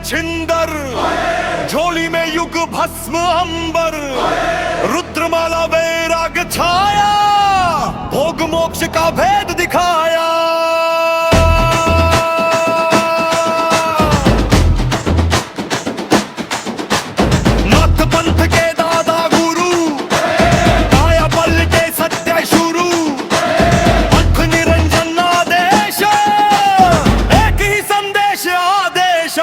छिंदर, झोली में युग भस्म अंबर, रुद्रमाला वैराग छाया, भोग मोक्ष का भेद दिखाया। नाथ पंथ के दादा गुरु, काया पलटे सत्य शुरू, अख निरंजन आदेश, एक ही संदेश आदेश।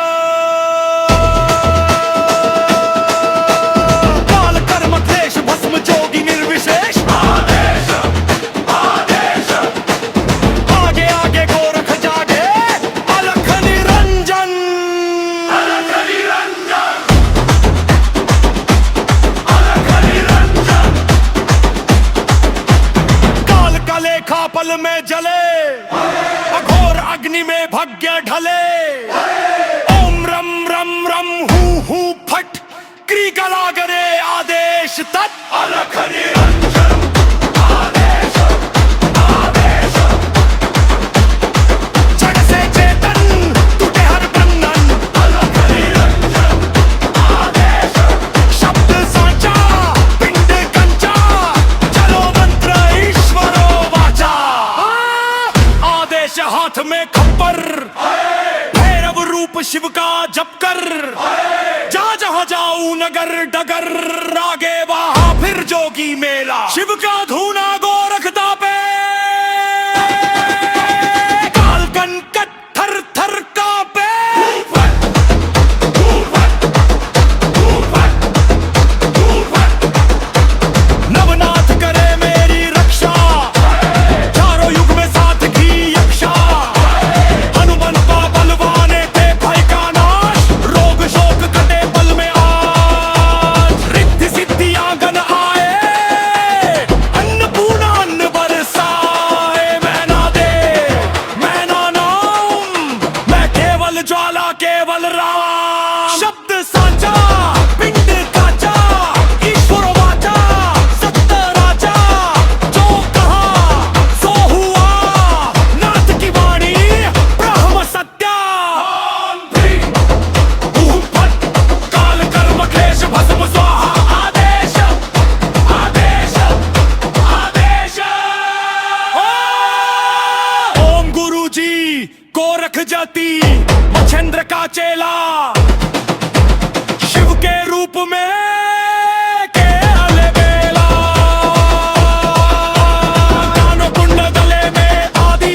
काल कर्म क्लेश भस्म जोगी निर्विशेष, आदेश आदेश। आगे आगे गोरख जागे, अलख निरंजन अलख निरंजन अलख निरंजन। काल का लेखा पल में जले, अघोर अग्नि में भग्य ढले। ओम रम रम रम हूँ फट, क्री गलागरे आदेश तत्, अलख निरंजन आदेश आदेश। जड़ से चेतन टूटे हर बंधन, अलख निरंजन आदेश। शब्द साचा पिंड कंचा, चलो मंत्र ईश्वरो वाचा। आदेश हाथ में खप्पर, भैरव रूप शिव का जप कर। जा जहां जाऊं नगर डगर, आगे वहां फिर जोगी मेला। शिव का धूना गोरखता पे, काल कनकट थर थर कांपे। नवनाथ करे मेरी रक्षा, चारों युग में साथ की यक्षा। हनुमंता बलवाने थे भय का नाश, रोग शोक कटे पल में आज। रिद्धि सिद्धि आंगन आए, अन्नपूर्णा अन्न बरसाए। मैं ना दे मैं ना नाम, मैं केवल ज्वाला केवल राम। शब्द साचा पिंड काचा, ईश्वर वाचा सत्य राजा। जो कहा सो हुआ, नाथ की वाणी ब्रह्म सत्या। ओम फट, काल कर्म क्लेश भस्म स्वाहा। आदेश आदेश आदेश। ओम गुरु जी गोरख जाति, मच्छेंद्र का चेला। शिव के रूप में के अलबेला। कानो कुंड गले में आदि,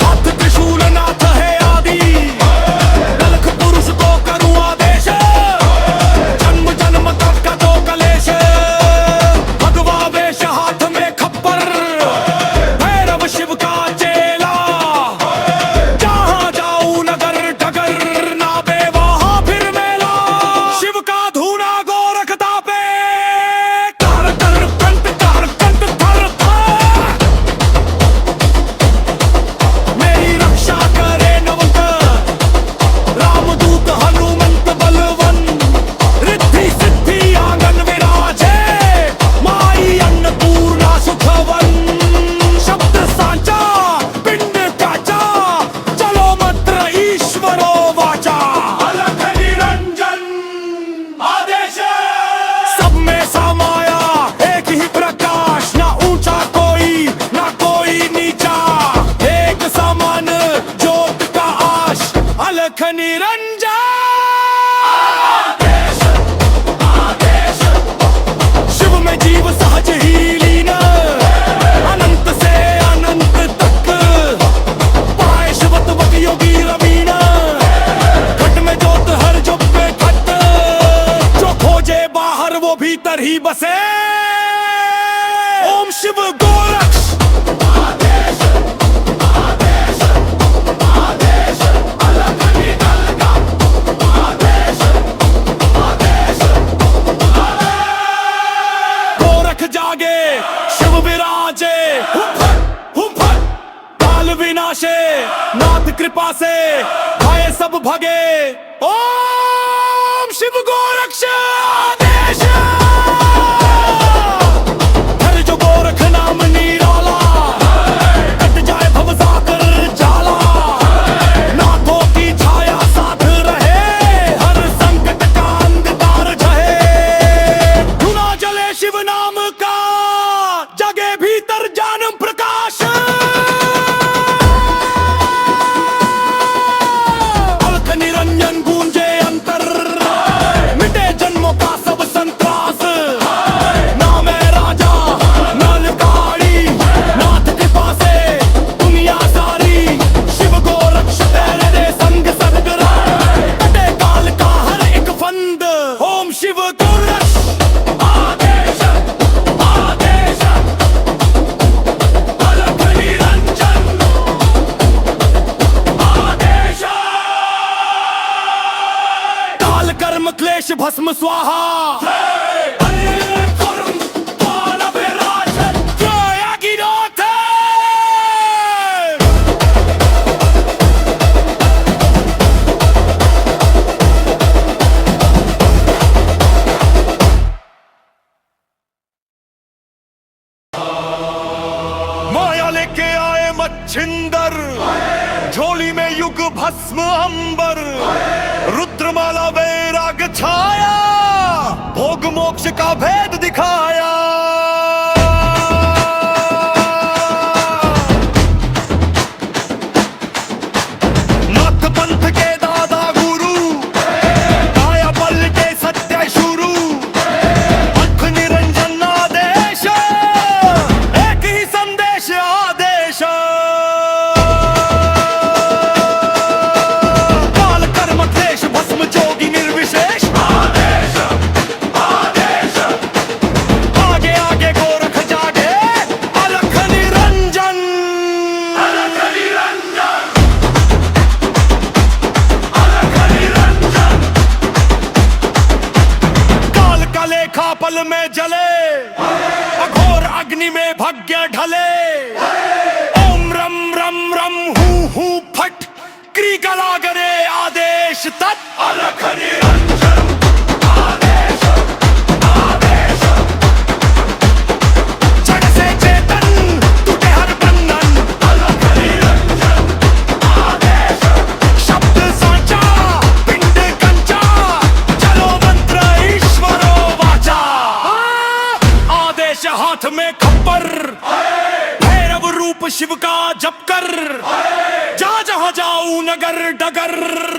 हाथ त्रिशूल नाथ है आदि। ललख पुरुष को करूं आदेश, जन्म जन्म तक का दो कलेश। भगवा वेश हाथ में खप्पर, भैरव शिव का चेला। जहां जाऊं नगर डगर, नाबे वहां फिर मेला। शिव का धूना गोरखता पे, कर कर कंठ कर कंठ थर थर। मेरी रक्षा करे नवक, रामदूत हनुमंत बलवन। रिद्धि सिद्धि आंगन विराजे, माई अन्नपूर्णा सुखवन। शब्द सांचा पिंड काचा, चलो मंत्र ईश्वरो वाचा। अलख निरंजन आदेश। सब में समाया एक ही प्रकाश, ना ऊंचा कोई ना कोई नीचा। एक समान ज्योत का आश, अलख निरंजन आदेश आदेश। शिव में जीव सहज ही लीन, अनंत से अनंत तक। पाए शिवत्वक योगी रवीना, घट में जोत हर जुग पे घट। जो खोजे बाहर वो भीतर ही बसे। ओम शिव गोरक्ष आदेश आदेश आदेश। अलख निरंजन आदेश आदेश। गोरख जागे शिव विराजे, हुम फट काल विनाशे। नाथ कृपा से भय सब भगे। ओम शिव गोरक्ष आदेश। हर जो गोरख नाम निराला, कट जाए भवसागर जाला। नाथों की छाया साथ रहे, भस्म स्वाहा माया लेके आए मच्छिंदर, झोली में युग भस्म अंबर, रुद्रमाला वैराग छाया, भोग मोक्ष का भेद दिखाया। नाथ पंथ के दादा गुरु, काया बल के सत्य शुरू, अख निरंजन आदेश, एक ही संदेश आदेश। काल कर्म क्लेश भस्म जोगी निर्विशेष आदेश आदेश। आगे आगे गोरख जागे, अलख निरंजन अलख निरंजन अलख निरंजन। काल का लेखा पल में जले, अघोर अग्नि में भग्य ढले। ओम रम रम रम हूँ फट, क्री गला गरे आदेश तत् अलख निरंजन आदेश आदेश। जड़ से चेतन टूटे हर बंधन, अलख निरंजन आदेश। शब्द सांचा पिंड कंचा, चलो मंत्र ईश्वरो वाचा। आदेश हाथ में खप्पर, भैरव रूप शिव का जप कर। जा जहां जाऊं नगर डगर,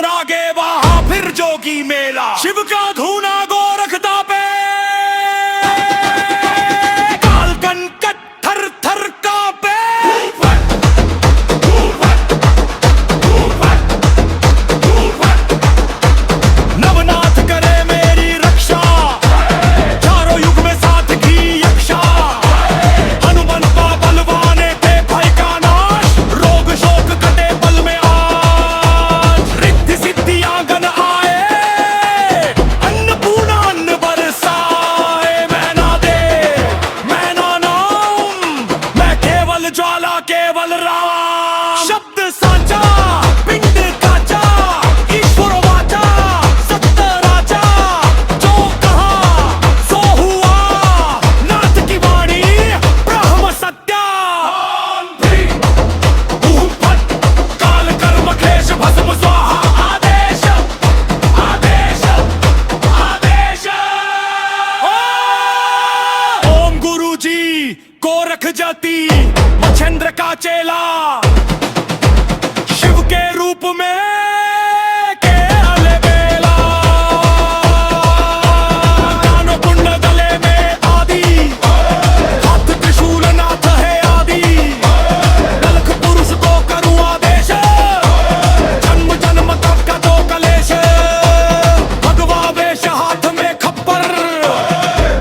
आगे वहां फिर जोगी मेला। शिव का धूना गोरख दापे, काल कनकट थर थर कांपे। नवनाथ करे मेरी रक्षा, चारों युग में साथ की यक्षा। हनुमंता बलवाने थे भय का नाश, रोग शोक कटे पल में आज। रिद्धि सिद्धि आंगन आए, अन्नपूर्णा अन्न बरसाए। मैं ना दे मैं ना नाम, मैं केवल ज्वाला केवल राम। शब्द सांचा पिंड काचा, ईश्वर वाचा सत्य राजा। जो कहा सो हुआ, नाथ की वाणी ब्रह्म सत्या। काल कर्म क्लेश भस्म स्वाहा आदेश आदेश आदेश। ओम गुरु जी गोरख जाति, मच्छिंद्र का चेला, शिव के रूप में के अलबेला। दानो कुंड गले में आदि, हाथ त्रिशूल नाथ है आदि। ललख पुरुष को करूं आदेश, जन्म जन्म तक का दो कलेश। भगवा वेश हाथ में खप्पर,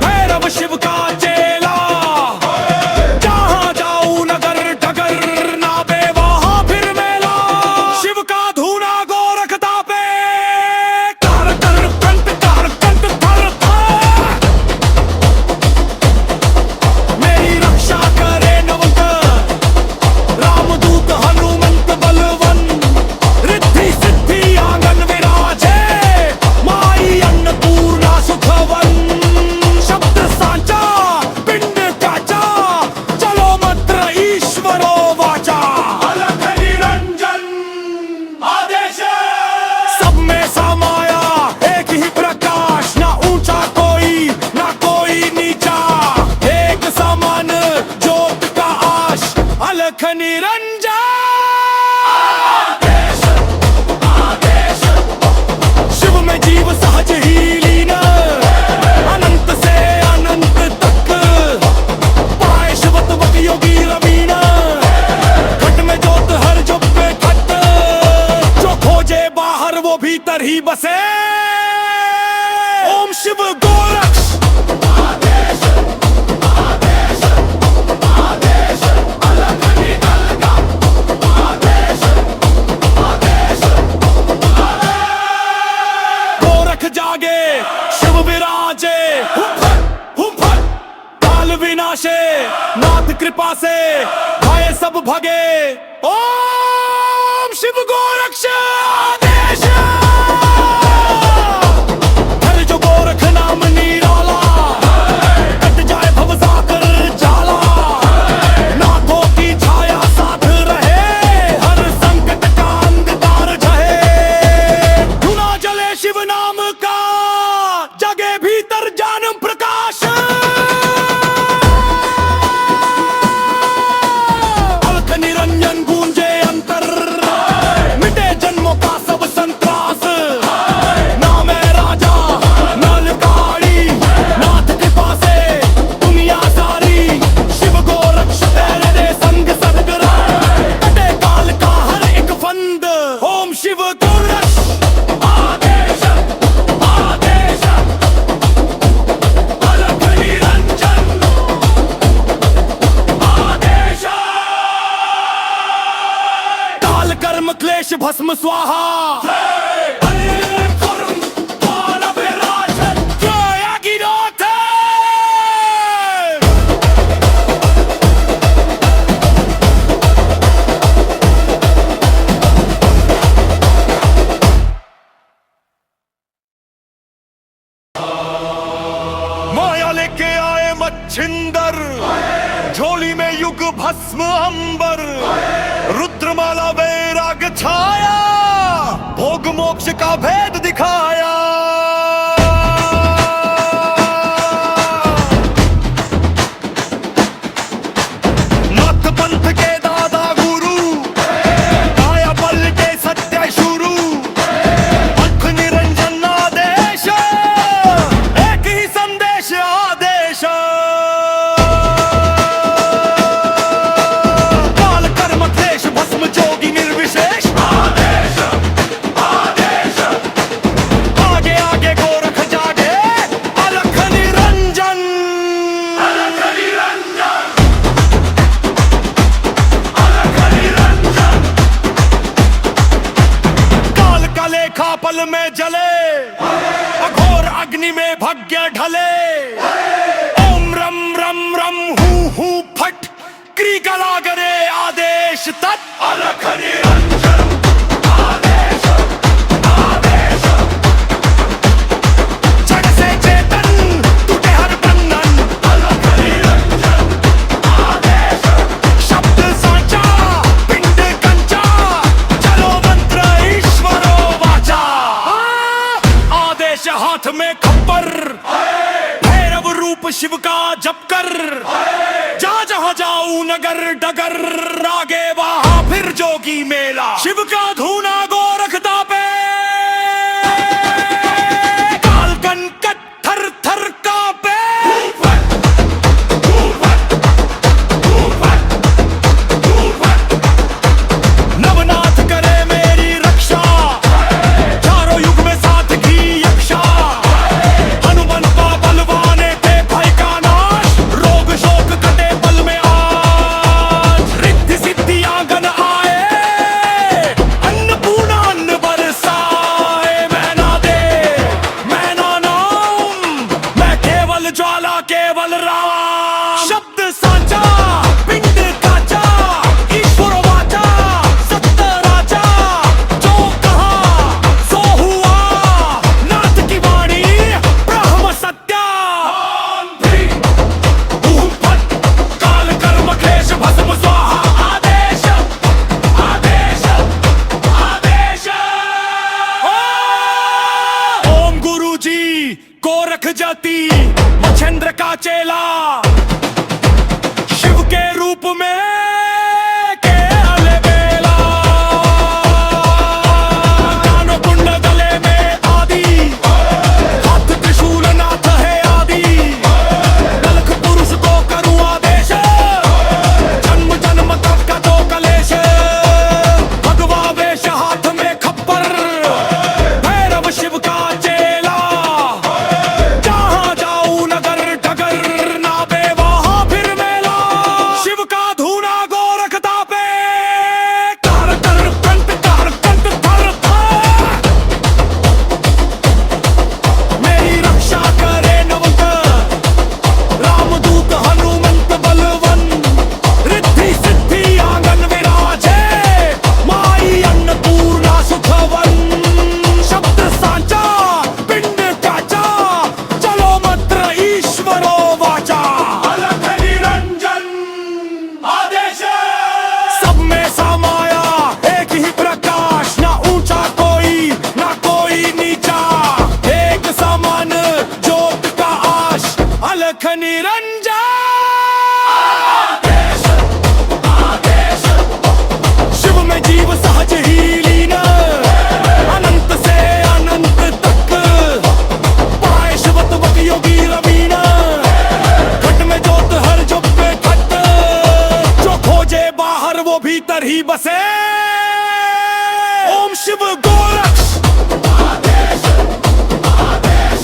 भैरव शिव का चेला। जहां जाऊं नगर डगर, नाबे वहां फिर मेला। शिव का धूना गोरख दापे, कर कर कंठ कर कंठ थर थर। मेरी रक्षा करे नवकर, रामदूत हनुमंत बलवन। रिद्धि सिद्धि आंगन विराजे, माई अन्नपूर्णा सुखवन। शब्द सांचा पिंड काचा, चलो मंत्र ईश्वरो वाचा। अलख निरंजन आदेश। सब में समाया एक ही प्रकाश, ना ऊंचा कोई ना कोई नीचा। एक समान ज्योत का आश, अलख निरंजन आदेश आदेश। शिव में जीव सहज ही लीन, अनंत से अनंत तक। पाए शिवत्वक योगी रवीना, घट में जोत हर जुग पे घट। जो खोजे बाहर वो भीतर ही बसे। ओम शिव गोरक्ष आदेश आदेश आदेश। अलख निरंजन आदेश आदेश। गोरख जागे कृपा से भय सब भगे। ओम शिव गोरक्ष आदेश। हर जो गोरख नाम निराला, कट जाए भव सागर जाला। नाथों की छाया साथ रहे, हर संकट का अंधकार झहे। धुना जले शिव नाम का, जगे भीतर जानम प्रकाश। अलख निरंजन गूंजे अंतर, मिटे जन्मों का सब संत्रास। नाम है राजा नलकारी, नाथ कृपा से दुनिया सारी। शिव गोरक्ष तेरे दे संग सदगरा, कटे काल का हर एक फंद। ओम शिव गोरक्ष आदेश आदेश। अलख निरंजन आदेश। काल कर्म क्लेश भस्म स्वाहा। माया लेके आए मच्छिंदर, झोली में युग भस्म अंबर। रुद्रमाला वैराग छाया, भोग मोक्ष का भेद दिखाया। नाथ पंथ के दादा गुरु, काया पलटे सत्य शुरू। अलख निरंजन आदेश, एक ही संदेश आदेश। काल कर्म क्लेश भस्म जोगी निर्विशेष आदेश आदेश। आगे आगे गोरख जागे, अलख निरंजन अलख निरंजन अलख निरंजन। काल का लेखा पल में जले, अघोर अग्नि में भग्य ढले। ओम रम रम रम हू फट, क्री गला करे आदेश तत्। अलख निरंजन आदेश आदेश। जड़ से चेतन टूटे हर बंधन। अलख निरंजन आदेश। शब्द सांचा पिंड कंचा, चलो मंत्र ईश्वरो वाचा। आदेश हाथ में खप्पर, भैरव रूप शिव का जप कर। जा जहां जाऊं नगर डगर, आगे वहां फिर जोगी मेला। शिव का धूना गोरख दापे, काल कनकट थर थर कांपे। नवनाथ करे मेरी रक्षा, चारों युग में साथ की यक्षा। हनुमंता बलवाने थे भय का नाश, रोग शोक कटे पल में आज। रिद्धि सिद्धि आंगन आए, शिव गोरक्ष आदेश आदेश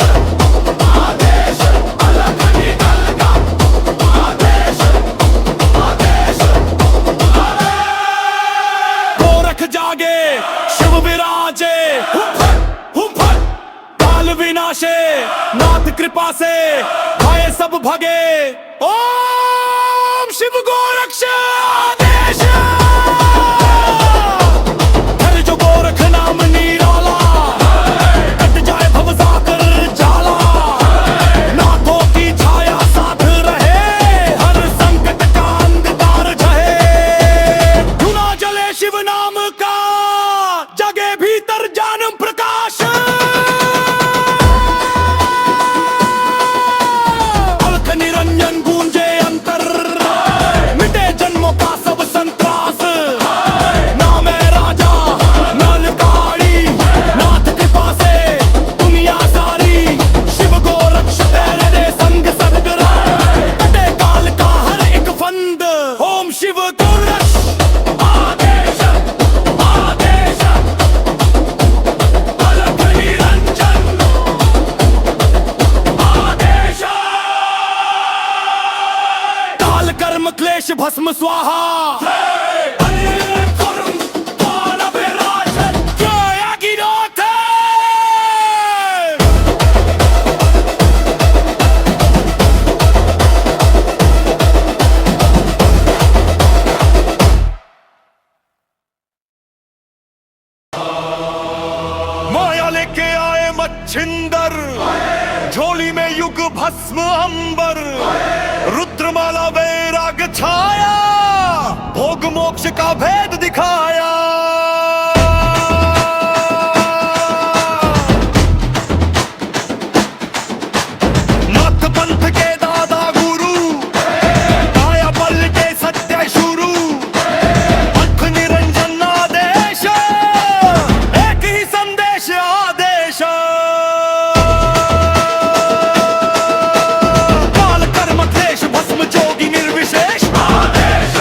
आदेश अलग निकलगा आदेश आदेश गोरख जागे शिव विराजे काल विनाशे नाथ कृपा से भय सब भगे ओम शिव गोरक्ष आदेश हर जो गोरख नाम निराला कट जाए भव सागर जाला नाथों की छाया साथ रहे हर संकट का अंधकार जहे धुना जले शिव नाम का जगे भीतर जानम प्रकाश अलख निरंजन गूंजे अंतर मिटे जन्मों का सब संत्रास नाम है राजा नलकारी नाथ कृपा से दुनिया सारी शिव गोरक्ष तेरे दे संग सदगरा कटे काल का हर एक फंद ओम शिव गोरक्ष आदेश आदेश अलख निरंजन आदेश काल कर्म क्लेश भस्म स्वाहा माया लेके आए मच्छिंदर झोली में युग भस्म अंबर रुद्रमाला वैराग छाया भोग मोक्ष का भेद दिखाया नाथ पंथ के दादा गुरु काया बल के सत्य शुरू अलख निरंजन आदेश एक ही संदेश आदेश काल कर्म क्लेश भस्म जोगी निर्विशेष आदेश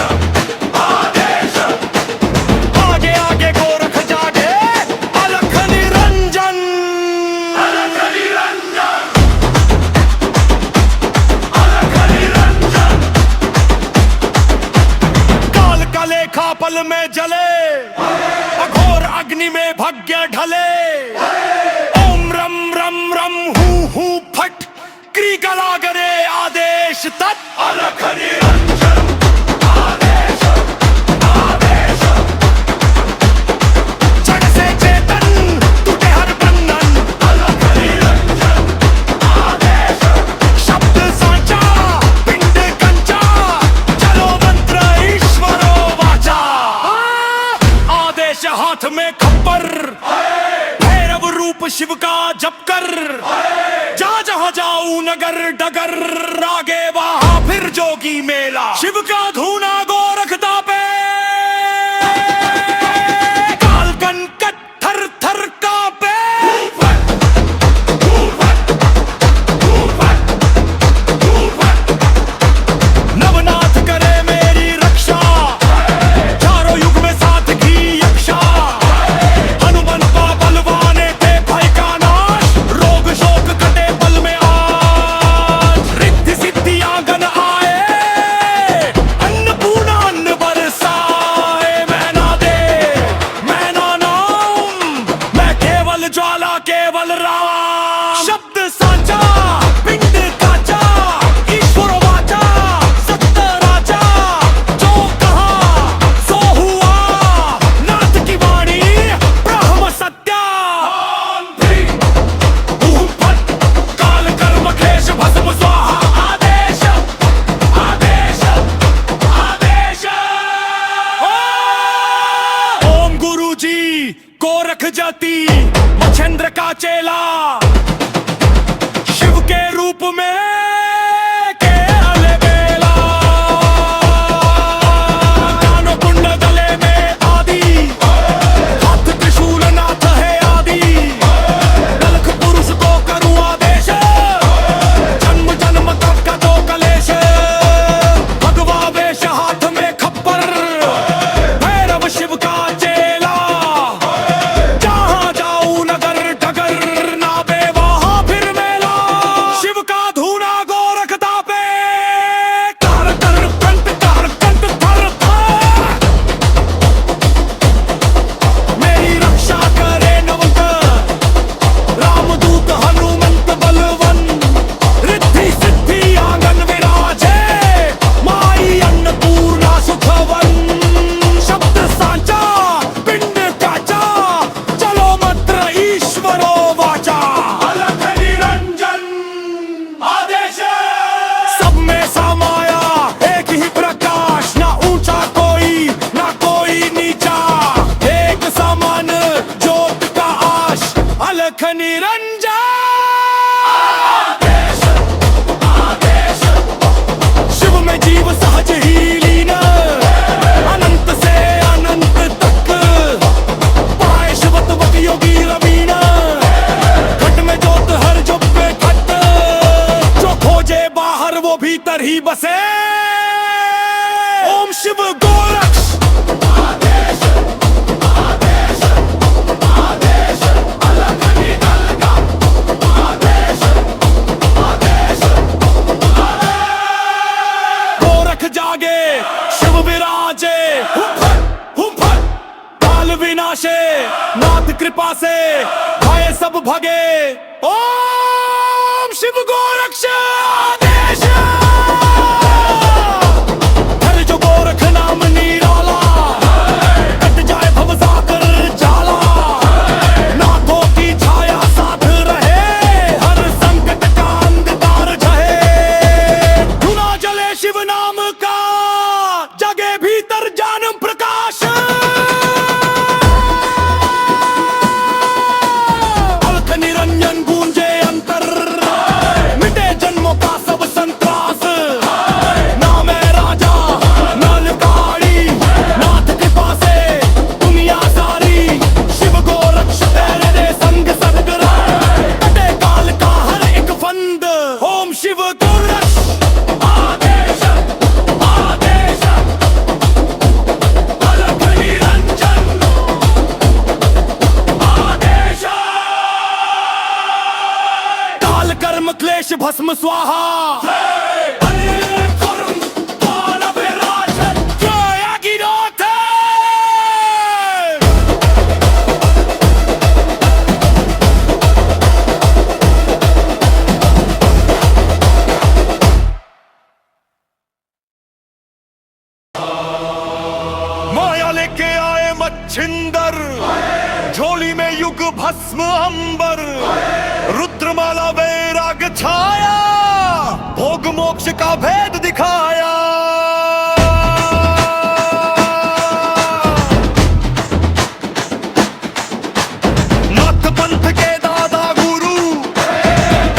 आदेश आगे आगे गोरख जागे अलख निरंजन अलख निरंजन अलख निरंजन काल का लेखा पल में जले अघोर अग्नि में भग्य ढले ओम रम रम रम हूँ फट क्री गलागरे आदेश तत् अलख निरंजन आदेश आदेश जड़ से चेतन टूटे हर बंधन अलख निरंजन आदेश शब्द साचा पिंड कंचा चलो मंत्र ईश्वरो वाचा आदेश हाथ में खप्पर भैरव रूप शिव का जप कर जा जहां जाऊं नगर डगर आगे वहां फिर जोगी मेला शिव का धूना गोरख तापे काल कंकट थर थर कांपे नवनाथ करे मेरी रक्षा चारों युग में साथ की यक्षा हनुमंता बलवाने थे भय का नाश रोग शोक कटे बल में आज रिद्धि सिद्धि आंगन आए अन्नपूर्णा अन्न बरसाए मैं ना दे मैं ना नाम मैं केवल ज्वाला केवल राम शब्द साचा पिंड काचा ईश्वर वाचा सत्य राजा जो कहा सो हुआ नाथ की वाणी ब्रह्म सत्या काल कर्म क्लेश भस्म स्वाहा आदेश आदेश आदेश ओम गुरु जी गोरख जाति मच्छिंद्र का चेला शिव के रूप में के अलबेला कानो कुंड गले में आदि हाथ त्रिशूल नाथ है आदि कलख पुरुष को करूं आदेश जन्म जन्म तक का दो कलेश भगवा वेश हाथ में खप्पर भैरव शिव का चेला अलख निरंजन। शिव में जीव सहज ही लीन, अनंत से अनंत तक पाए शिवत्वक योगी रवीन। घट में जोत हर जुग पे घट, जो खोजे बाहर वो भीतर ही बसे। ओम शिव गोरक्ष। जागे शिव विराजे, काल विनाशे, नाथ कृपा से भय सब भगे। ओम शिव गोरक्ष आदेश। हर जो गोरख नाम निराला, कट जाए भव सागर जाला। नाथों की छाया साथ रहे, हर संकट का अंधकार झहे। धुना जले शिव नाम का, जगे भीतर ज्ञान प्रकाश। अलख निरंजन गूंजे अंतर, मिटे जन्मों का सब संत्रास। नाम है राजा नलकाड़ी, नाथ कृपा से दुनिया सारी। शिव गोरक्ष तेरे दे संग सदगुरु, कटे काल का हर एक फंद। ओम शिव गोरक्ष आदेश। कर्म क्लेश भस्म स्वाहा। माया लेके आए मच्छिंदर, झोली में युग भस्म अंबर। रुद्रमाला वैराग छाया, भोग मोक्ष का भेद दिखाया। नाथ पंथ के दादा गुरु,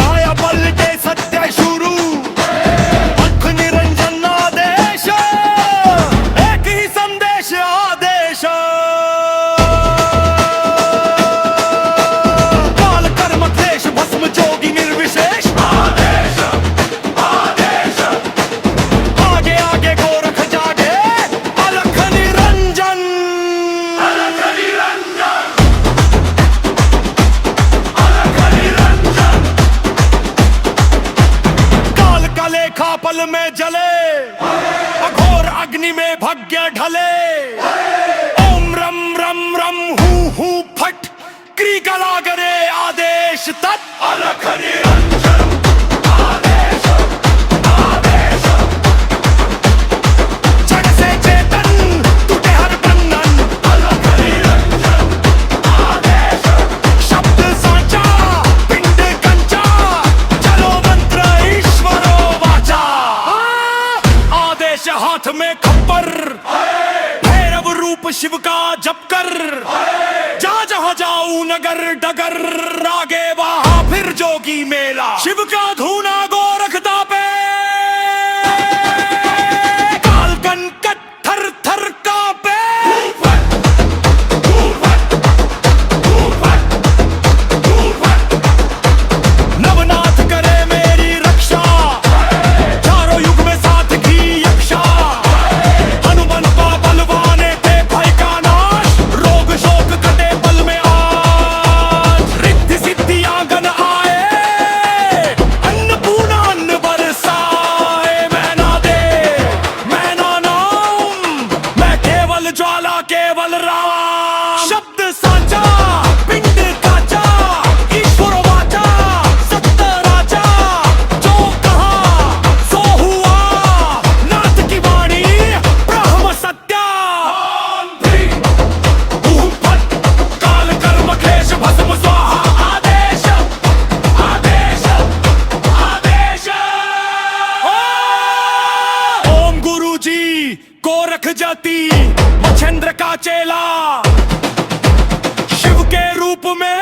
काया पलटे सत्य शुरू। अलख निरंजन आदेश, एक ही संदेश आदेश। काल कर्म क्लेश भस्म जोगी निर्विशेष। आदेश आदेश। आगे आगे गोरख जागे, अलख निरंजन। अलख निरंजन। अलख निरंजन। काल का लेखा पल में जले, अघोर अग्नि में भग्य ढले। ओम रम रम रम हूँ फट, क्री गलागरे आदेश तत्। अलख निरंजन आदेश आदेश। जड़ से चेतन टूटे हर बंधन। अलख निरंजन आदेश। शब्द साचा पिंड कंचा, चलो मंत्र ईश्वरो वाचा। आदेश हाथ में खप्पर, भैरव रूप शिव का जप कर। जा जहां जाऊं नगर डगर, आगे वहां फिर जोगी मेला। शिव का धूना गोरख तापे, काल कनकट थर थर कांपे। नवनाथ करे मेरी रक्षा, चारों युग में साथ की यक्षा। हनुमान का बलवाने थे भय का नाश, रोग शोक कटे पल में आज। रिद्धि सिद्धि आंगन आए, अन्नपूर्णा अन्न बरसाए। मैं ना दे मैं ना नाम, मैं केवल ज्वाला केवल राम। शब्द साचा पिंड काचा, ईश्वर वाचा सत्य राजा। जो कहा सो हुआ, नाथ की वाणी ब्रह्म सत्या। काल कर्म क्लेश भस्म स्वाहा। आदेश आदेश आदेश। ओम गुरु जी गोरख जाति, मच्छिंद्र का चेला। शिव के रूप में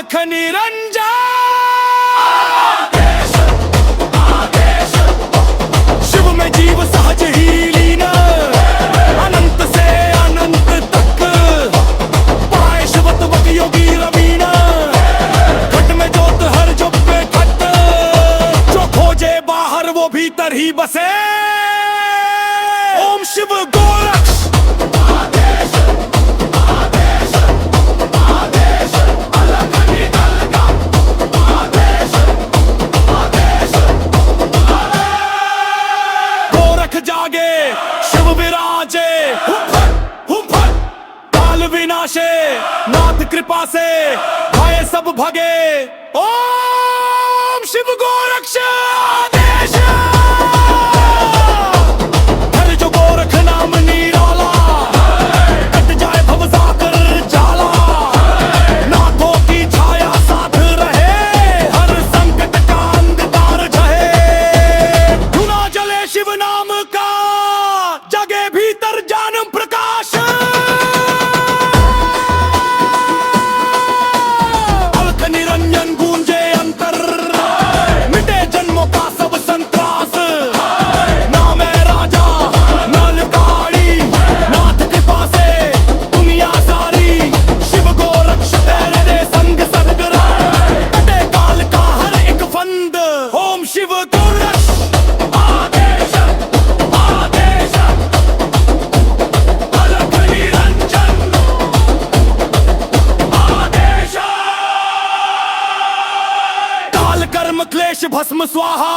अलख निरंजन। शिव में जीव सहज ही लीन, अनंत से अनंत तक पाए शिवत वक योगी रवीन। घट में जोत हर जुग पे घट, जो खोजे बाहर वो भीतर ही बसे। ओम शिव गोरक्ष। जागे शिव विराजे, काल विनाशे, नाथ कृपा से भय सब भगे। ओम शिव गोरक्ष आदेश। हर जो गोरख नाम निराला, कट जाए भव सागर जाला। नाथों की छाया साथ रहे, हर संकट का अंधकार झहे। धुना जले शिव नाम का, जगे भीतर ज्ञान प्रकाश। अलख निरंजन गूंजे अंतर, मिटे जन्मों का सब संत्रास। नाम है राजा नलकारी, नाथ कृपा से दुनिया सारी। शिव गोरक्ष तेरे दे संग सदगुरु, कटे काल का हर एक फंद। ओम शिव गोरक्ष आदेश, आदेश। अलख निरंजन आदेश। काल कर्म क्लेश भस्म स्वाहा।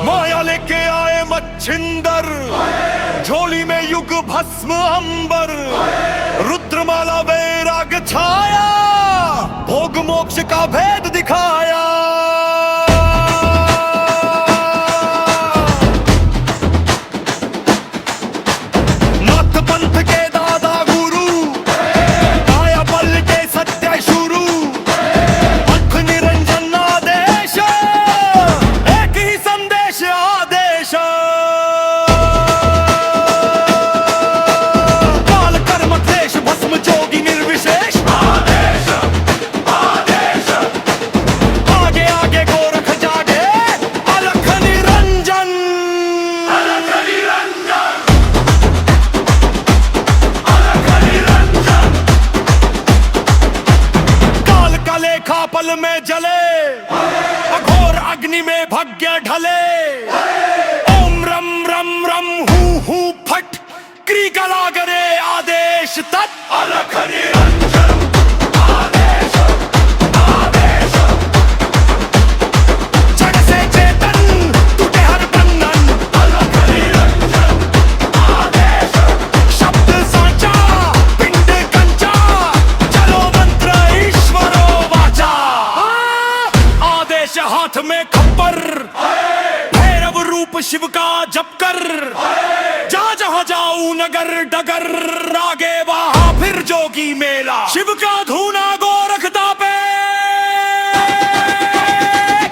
माया लेके आए मच्छिंदर, झोली में युग भस्म अंबर। रुद्रमाला वैराग छाया, भोग मोक्ष का भेद दिखाया। नाथ पंथ के दादा गुरु, काया बल के सत्य शुरू। अलख निरंजन आदेश, एक ही संदेश आदेश। काल कर्म क्लेश भस्म जोगी निर्विशेष। आदेश, आदेश। आगे आगे गोरख जागे, अलख निरंजन, अलख निरंजन, अलख निरंजन। काल का लेखा पल में जले, अघोर अग्नि में भग्य ढले। ओम रम रम रम हूँ फट, क्री गलागरे आदेश तत्। अलख निरंजन आदेश, आदेश। जड़ से चेतन टूटे हर बंधन। अलख निरंजन आदेश। शब्द साचा पिंड कंचा, चलो मंत्र ईश्वरो वाचा। आदेश हाथ में खप्पर, भैरव रूप शिव का जप कर। जा जहां जाऊं नगर डगर, आगे वहां फिर जोगी मेला। शिव का धूना गोरख दापे,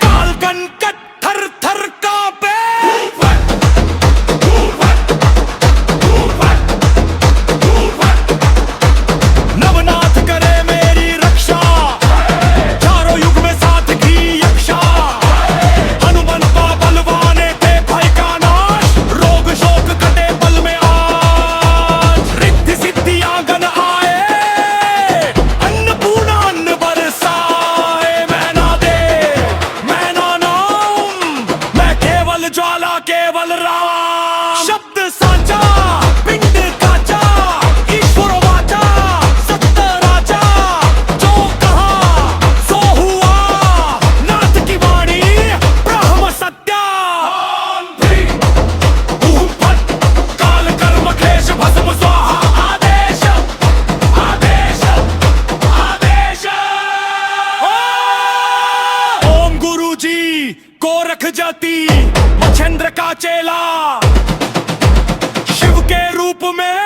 काल कनकट थर थर कांपे। नवनाथ करे मेरी रक्षा, चारों युग में साथ की यक्षा। हनुमंता बलवाने थे भय का नाश, रोग शोक कटे पल में आज। रिद्धि सिद्धि आंगन आए, अन्नपूर्णा अन्न बरसाए। मैं ना दे, मैं ना नाम, मैं केवल ज्वाला केवल राम। शब्द साचा पिंड काचा, ईश्वर वाचा सत्य राजा। जो कहा सो हुआ, नाथ की वाणी ब्रह्म सत्या। काल कर्म क्लेश भस्म स्वाहा। आदेश, आदेश, आदेश। ओम गुरु जी गोरख जाति, मच्छिंद्र का चेला। शिव के रूप में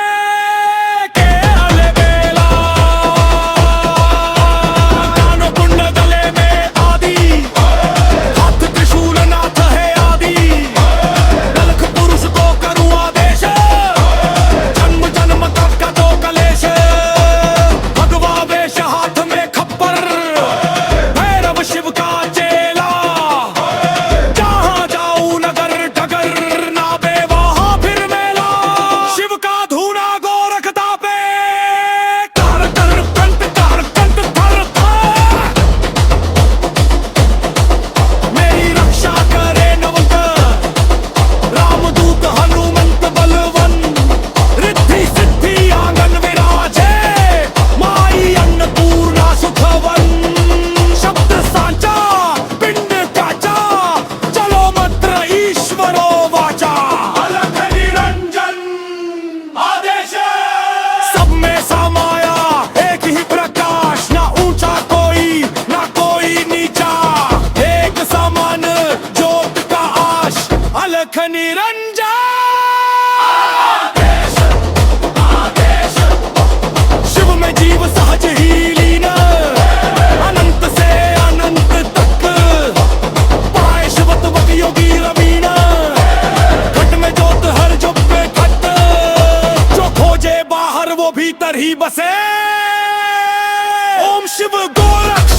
शिव गोरक्ष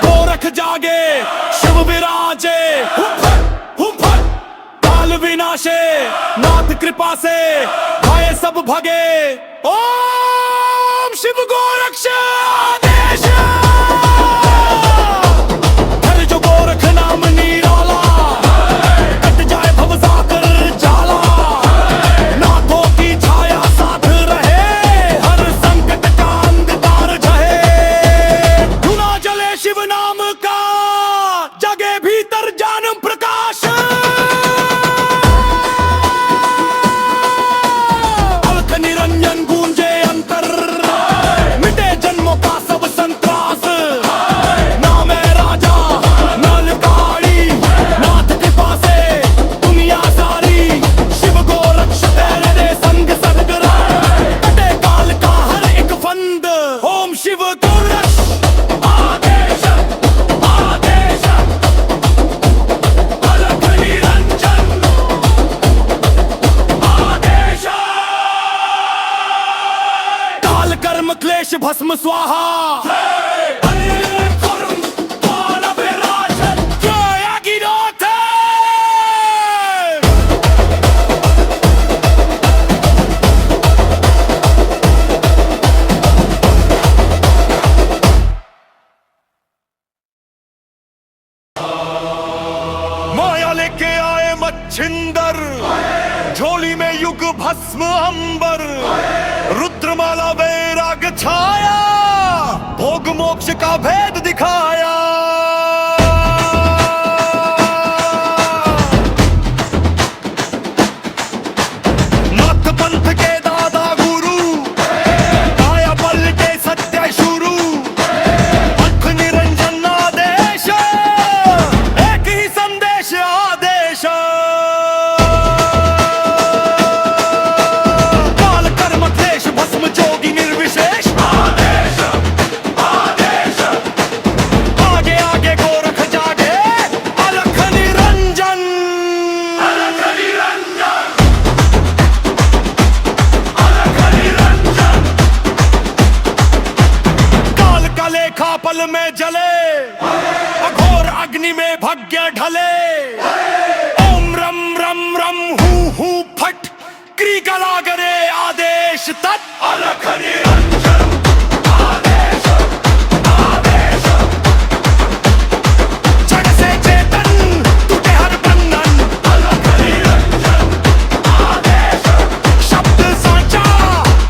गोरख जागे शिव विराजे काल विनाशे नाथ कृपा से भय सब भगे ओम शिव गोरक्ष आदेश हर जो गोरख नाम निराला कट जाए भव सागर जाला नाथों की छाया साथ रहे हर संकट का अंधकार झहे धुना जले शिव नाम का जगे भीतर जानम प्रकाश अलख निरंजन गूंजे अंतर मिटे जन्मों का सब संत्रास नाम है राजा नल काली नाथ कृपा से दुनिया सारी शिव गोरक्ष तेरे दे संग सदगरा कटे काल का हर एक फंद ओम शिव गोरक्ष आदेश आदेश अलख निरंजन आदेश काल कर्म क्लेश भस्म स्वाहा माया लेके आए मच्छिंदर झोली में युग भस्म अंबर रुद्रमाला वैराग छाया भोग मोक्ष का भेद दिखाया नाथ पंथ के दादा गुरु काया बल के सत्य शुरू अलख निरंजन आदेश एक ही संदेश आदेश काल कर्म क्लेश भस्म जोगी निर्विशेष आदेश आदेश आगे आगे गोरख जागे अलख निरंजन अलख निरंजन अलख निरंजन काल का लेखा पल में जले अघोर अग्नि में भग्य ढले ओम रम रम रम हू फट क्री गलागरे आदेश तत् अलख निरंजन आदेश आदेश जग से चेतन टूटे हर बंधन अलख निरंजन आदेश शब्द सांचा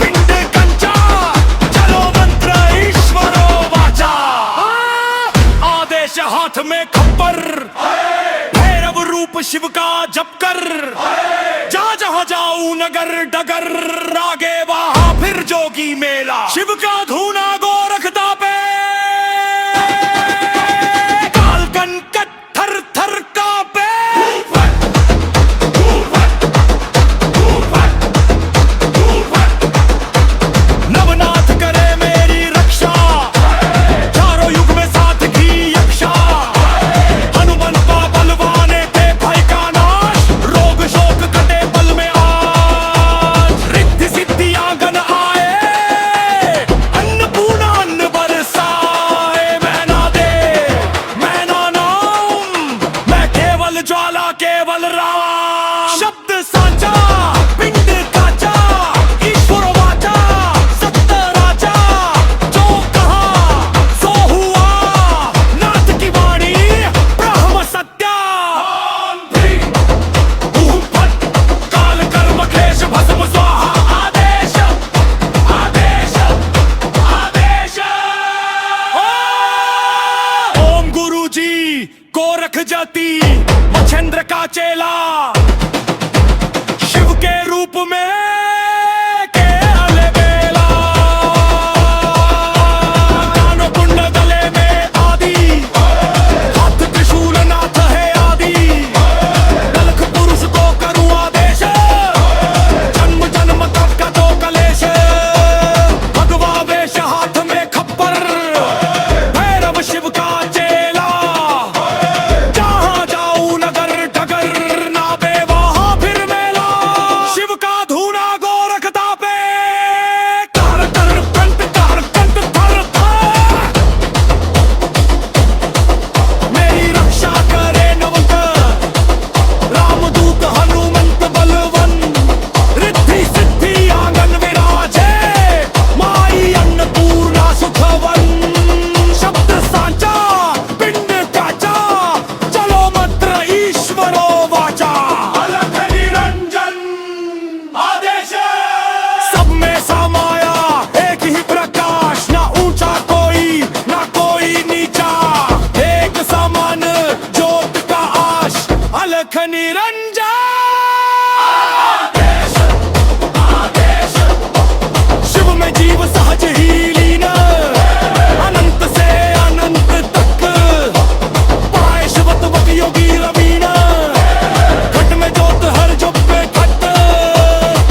पिंड कंचा चलो मंत्र ईश्वरो वाचा आदेश हाथ में खप्पर भैरव रूप शिव का जप कर जा जहां जाऊं नगर डगर आगे वहां फिर जोगी मेला शिव का धूना गोरख तापे काल कनकट थर थर कांपे नवनाथ करे मेरी रक्षा चारों युग में साथ की यक्षा हनुमंता बलवाने थे भय का नाश रोग शोक कटे पल में आज रिद्धि सिद्धि आंगन आए अन्नपूर्णा अन्न बरसाए मैं ना दे मैं ना नाम मैं केवल ज्वाला केवल राम शब्द सांचा पिंड काचा ईश्वर वाचा सत्य राजा जो कहा सो हुआ नाथ की वाणी ब्रह्म सत्या काल कर्म क्लेश भस्म स्वाहा आदेश आदेश आदेश ओम गुरु जी गोरख जाति मच्छिंद्र का चेला शिव के रूप में के अलबेला कानो कुंड गले में आदि हाथ त्रिशूल नाथ है आदि अलख पुरुष को करूं आदेश जन्म जन्म तक का दो कलेश भगवा वेश हाथ में खप्पर भैरव शिव का चेला अलख निरंजन। शिव में जीव सहज ही लीन, अनंत से अनंत तक पाए शिवत्वक योगी रवीन। घट में जोत हर जुब्बे घट,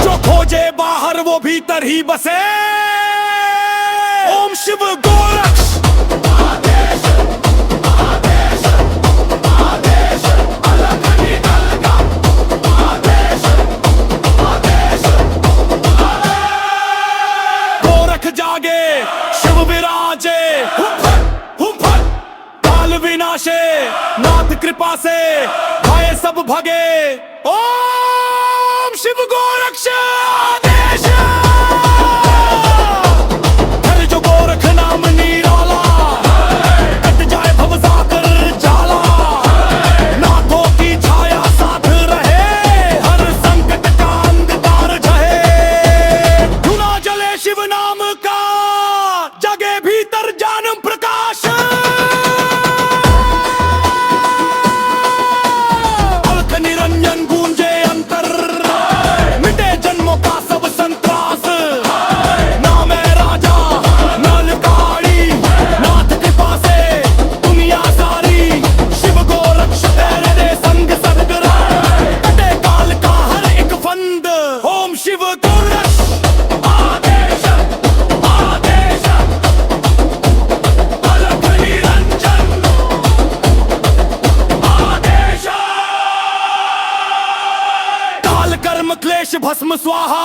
जो खोजे बाहर वो भीतर ही बसे। ओम शिव गोरक्ष। जागे शिव विराजे, काल विनाशे, नाथ कृपा से भय सब भगे। ओम शिव गोरक्ष आदेश। हर जो गोरख नाम निराला, कट जाए भव सागर जाला। नाथों की छाया साथ रहे, हर संकट का अंधकार झहे। धुना जले शिव नाम का, जगे भीतर जानम प्रकाश। अलख निरंजन गूंजे अंतर, मिटे जन्मों का सब संत्रास। नाम है राजा नलकाड़ी, नाथ कृपा से दुनिया सारी। शिव गोरक्ष तेरे दे संग सदगरा, कटे काल का हर एक फंद। ओम शिव गोरक्ष आदेश। कर्म क्लेश भस्म स्वाहा।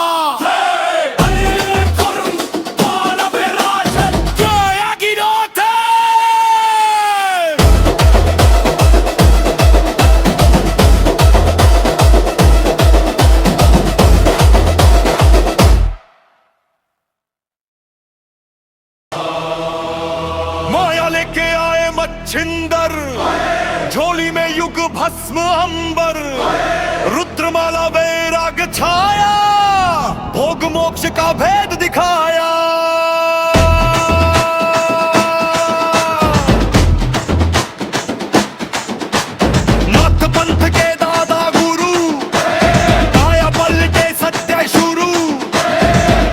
माया लेके आए मच्छिंदर, झोली में युग भस्म अंबर। रुद्रमाला वैराग छाया, भोग मोक्ष का भेद दिखाया। नाथ पंथ के दादा गुरु, काया बल के सत्य शुरू।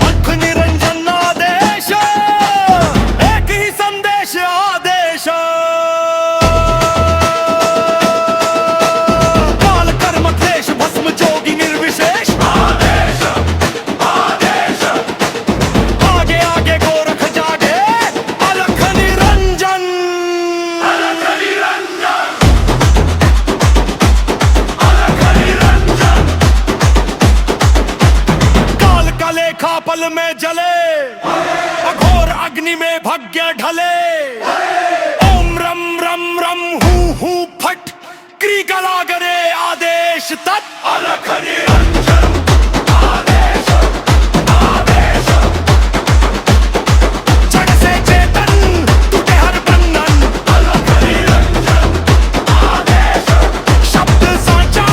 अलख निरंजन आदेश, एक ही संदेश आदेश। पल में जले, अघोर अग्नि में भग्य ढले। ओम रम रम रम हू फट, क्री गला गरे आदेश तत्। अलख निरंजन आदेश आदेश। जग से चेतन टूटे हर बंधन। अलख निरंजन आदेश। शब्द सांचा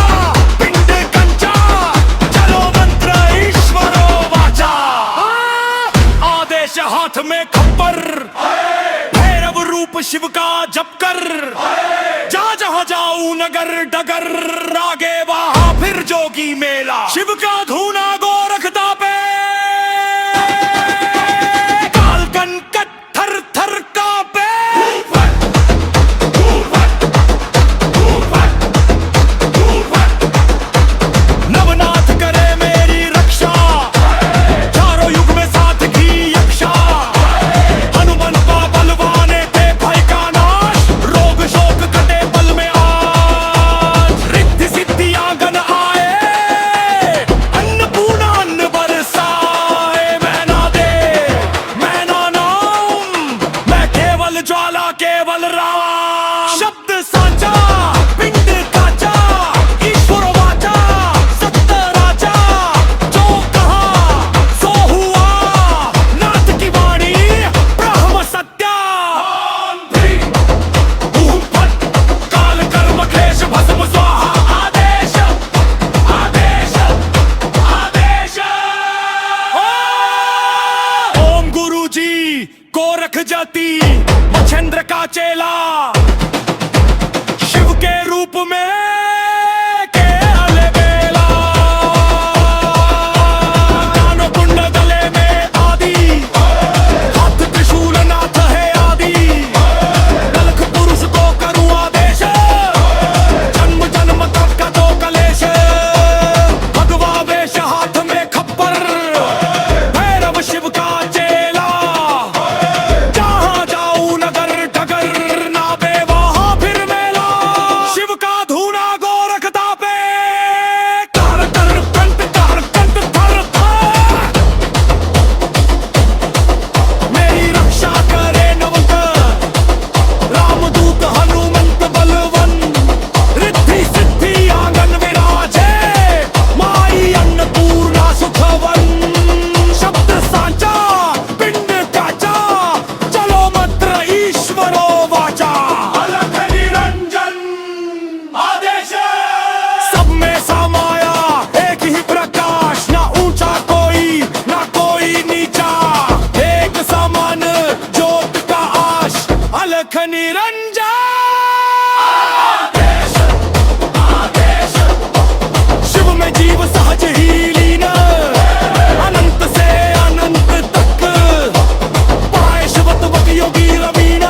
पिंड कंचा, चलो मंत्र ईश्वरो वाचा। आदेश हाथ में खप्पर, भैरव रूप शिव का जप कर। जा जहां जाऊं नगर डगर, आगे वहां फिर जोगी मेला। शिव का धूना गोरख दापे, काल कनकट थर थर कांपे। नवनाथ करे मेरी रक्षा, चारों युग में साथ की यक्षा। हनुमंता बलवाने थे भय का नाश, रोग शोक कटे बल में आज। रिद्धि सिद्धि आंगन आए, अन्नपूर्णा अन्न बरसाए। मैं ना दे मैं ना नाम, मैं केवल ज्वाला केवल राम। शब्द सांचा पिंड काचा, ईश्वर वाचा सत्य राजा। जो कहा सो हुआ, नाथ की वाणी ब्रह्म सत्या। काल कर्म क्लेश भस्म स्वाहा। आदेश आदेश आदेश। ओम गुरु जी गोरख जाति, मच्छिंद्र का चेला। शिव के रूप में निरंजन। शिव में जीव सहज ही लीन, अनंत से अनंत तक पाए शिवत्वक योगी रवीन।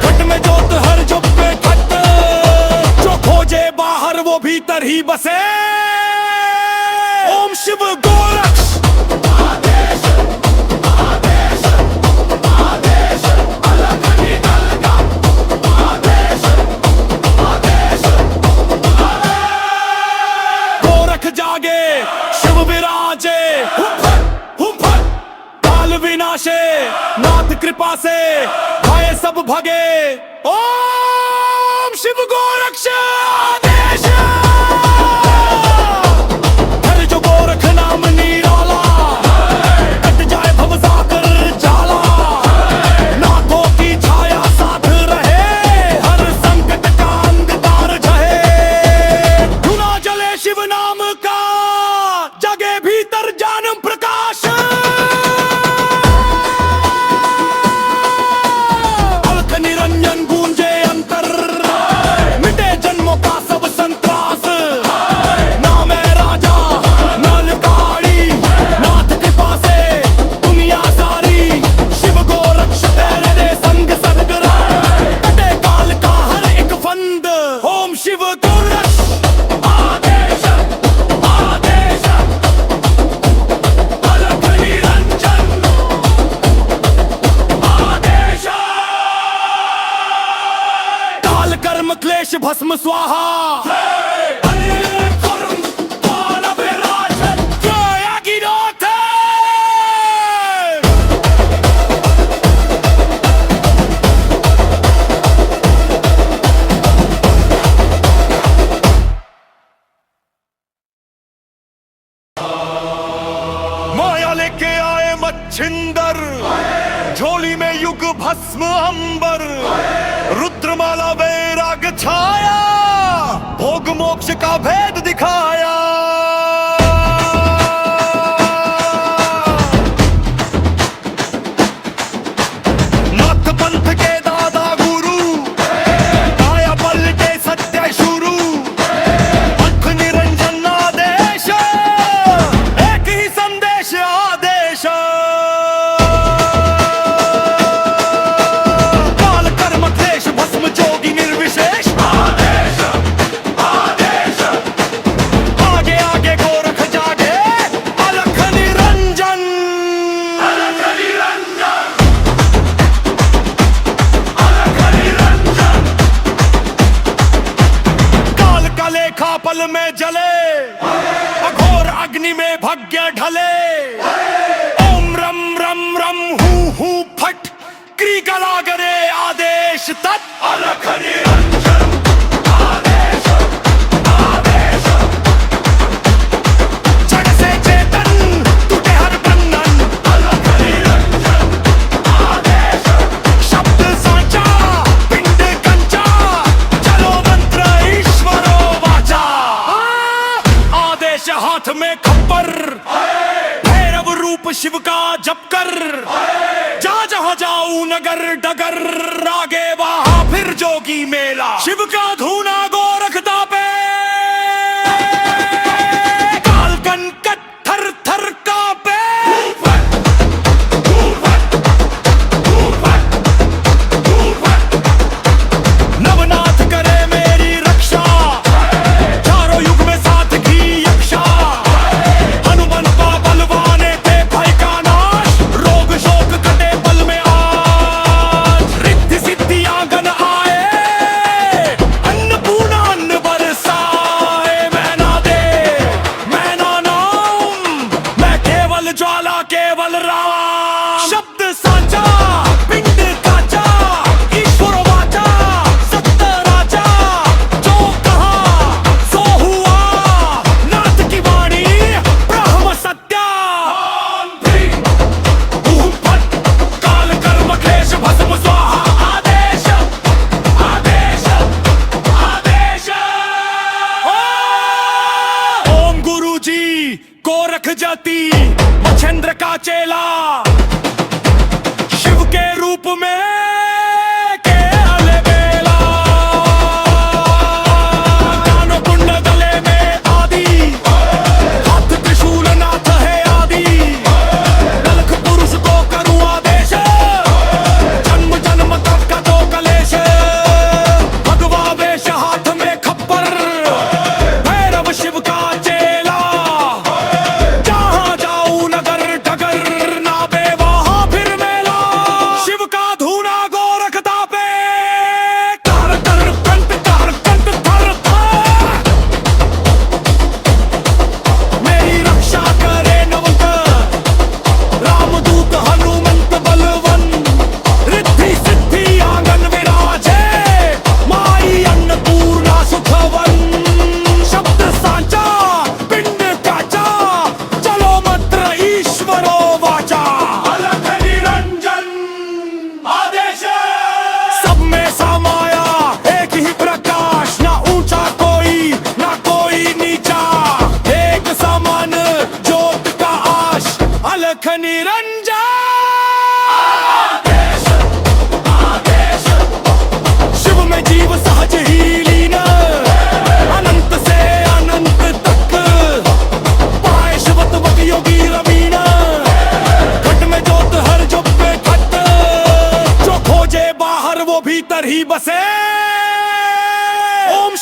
घट में जोत हर जुग पे घट, जो खोजे बाहर वो भीतर ही बसे। ओम शिव गोरक्ष। जागे शिव विराजे, काल विनाशे, नाथ कृपा से भय सब भगे। ओम शिव गोरक्ष आदेश। हर जो गोरख नाम निराला, कट जाए भव सागर जाला। नाथों की छाया साथ रहे, हर संकट का अंधकार झहे। धुना जले शिव नाम का, जगे भीतर जानम प्रकाश। अलख निरंजन गूंजे अंतर, मिटे जन्मों का सब संत्रास। नाम है राजा नलकारी, नाथ कृपा से दुनिया सारी। शिव गोरक्ष तेरे दे संग सदगरा, कटे काल का हर एक फंद। ओम शिव गोरक्ष आदेश। कर्म क्लेश भस्म स्वाहा। माया लेके आए मच्छिंदर, झोली में युग भस्म अंबर। रुद्रमाला वैराग छाया, भोग मोक्ष का भेद दिखाया। नाथ पंथ के दादा गुरु, काया पलटे सत्य शुरू। अलख निरंजन आदेश, एक ही संदेश आदेश। पल में जले, अघोर अग्नि में भग्य ढले। ओम रम रम रम हू फट, क्री गला गरे आदेश तत्। अलख निरंजन आदेश आदेश। जड़ से चेतन टूटे हर बंधन। अलख निरंजन आदेश। शब्द सांचा पिंड कंचा, चलो मंत्र ईश्वरो वाचा। आदेश हाथ में खप्पर, भैरव रूप शिव का जप कर। जा जहां जाऊं नगर डगर, आगे वहां फिर जोगी मेला। शिव का धूना गोरखता पे, काल कनकट थर थर कांपे। नवनाथ करे मेरी रक्षा, चारों युग में साथ की यक्षा। हनुमंता बलवाने थे भय का नाश, रोग शोक कटे पल में आज। रिद्धि सिद्धि आंगन आए, अन्नपूर्णा अन्न बरसाए। मैं ना दे मैं ना नाम, मैं केवल ज्वाला केवल राम। शब्द साचा पिंड काचा, ईश्वर वाचा सत्य राजा। जो कहा सो हुआ, नाथ की वाणी ब्रह्म सत्या। फट काल कर्म क्लेश भस्म स्वाहा। आदेश आदेश आदेश। ओम गुरु जी गोरख जाति, मच्छिंद्र का चेला। शिव के रूप में के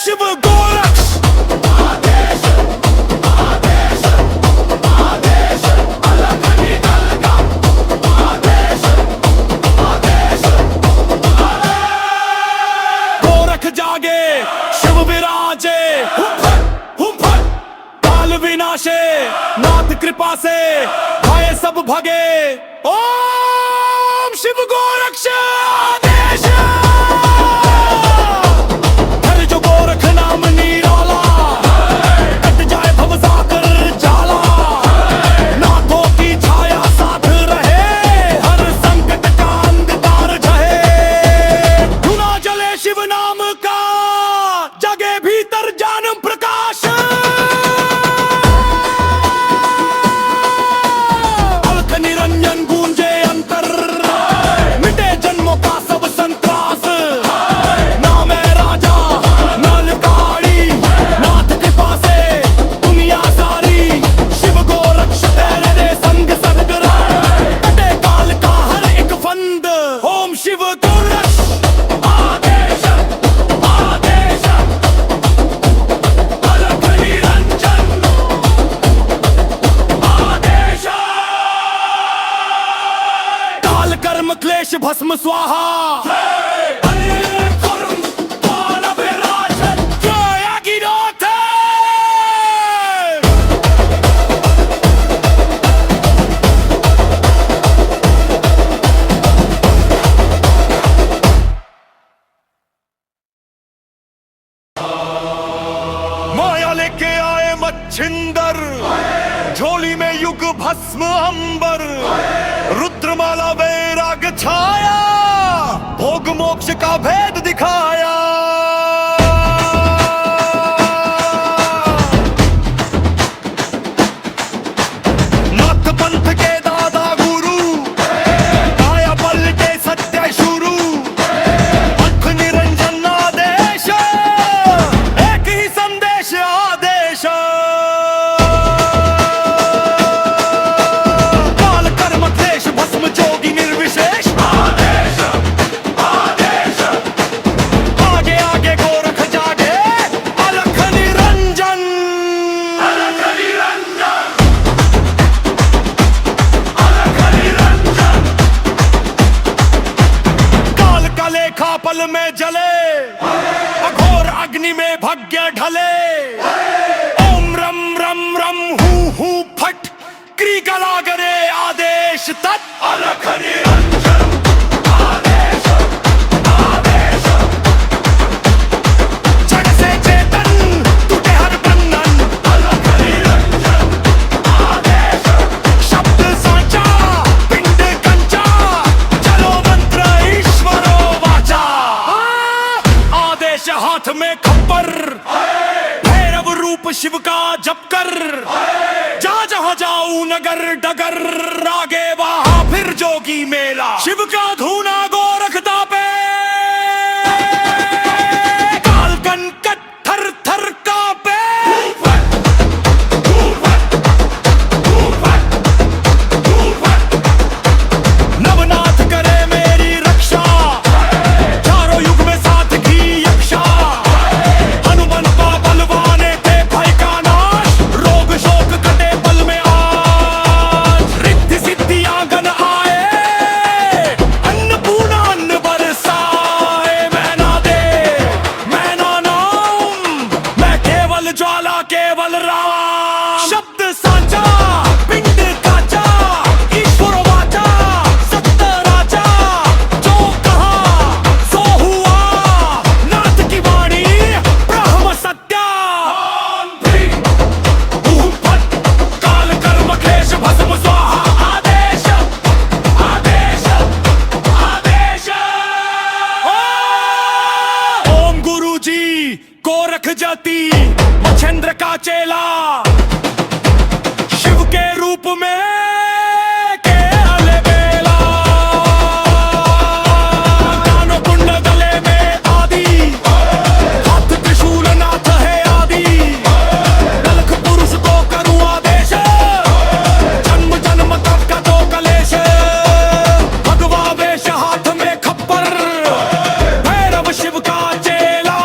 शिव गोरक्ष गोरख जागे शिव विराजे काल विनाशे नाथ कृपा से भय सब भगे ओम शिव गोरक्ष आदेश हर जो गोरख नाम निराला कट जाए भव सागर जाला नाथों की छाया साथ रहे हर संकट का अंधकार जहे धुना जले शिव नाम का जगे भीतर जानम प्रकाश अलख निरंजन गूंजे अंतर मिटे जन्मों का सब संत्रास नाम है राजा नलकारी नाथ कृपा से दुनिया सारी शिव गोरक्ष तेरे दे संग सदगरा कटे काल का हर एक फंद ओम शिव गोरक्ष आदेश आदेश अलख निरंजन आदेश काल कर्म क्लेश भस्म स्वाहा माया लेके आए मच्छिंदर झोली में युग भस्म अंबर रुद्रमाला वैराग छाया भोग मोक्ष का भेद दिखाया नाथ पंथ के दादा गुरु काया पलटे सत्य शुरू अलख निरंजन आदेश एक ही संदेश आदेश काल कर्म क्लेश भस्म जोगी निर्विशेष आदेश आदेश आगे आगे गोरख जागे अलख निरंजन अलख निरंजन अलख निरंजन काल का लेखा पल में जले अघोर अग्नि में भग्य ढले ओम रम रम रम हूँ फट क्री गला गरे आदेश तत् अलख निरंजन आदेश आदेश जड़ से चेतन टूटे हर बंधन अलख निरंजन आदेश शब्द साचा पिंड कंचा चलो मंत्र ईश्वरो वाचा आदेश हाथ में खप्पर भैरव रूप शिव का जप कर जा जहां जाऊं नगर डगर आगे वहां फिर जोगी मेला शिव का धूना गोरख तापे काल कंकट थर थर कांपे नवनाथ करे मेरी रक्षा चारों युग में साथ की यक्षा हनुमंता बलवाने थे भय का नाश रोग शोक कटे पल में आज रिद्धि सिद्धि आंगन आए अन्नपूर्णा अन्न बरसाए मैं ना दे मैं ना नाम मैं केवल ज्वाला केवल राम शब्द साचा पिंड काचा ईश्वर वाचा सत्य राजा जो कहा सो हुआ नाथ की वाणी ब्रह्म सत्या काल कर्म क्लेश भस्म स्वाहा आदेश आदेश आदेश ओम गुरु जी गोरख जाति मच्छिंद्र का चेला शिव के रूप में के अलबेला कानो कुंड गले में आदि हाथ त्रिशूल नाथ है आदि कलख पुरुष को करूं आदेश जन्म जन्म तक का दो कलेश भगवा वेश हाथ में खप्पर भैरव शिव का चेला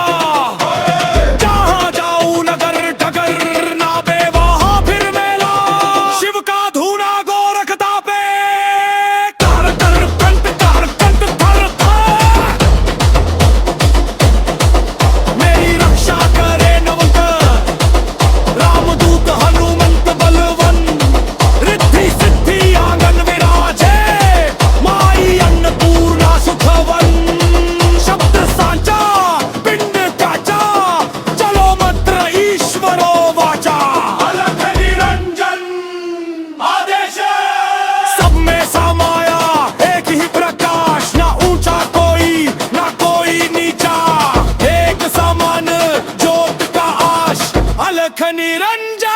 अलख निरंजन।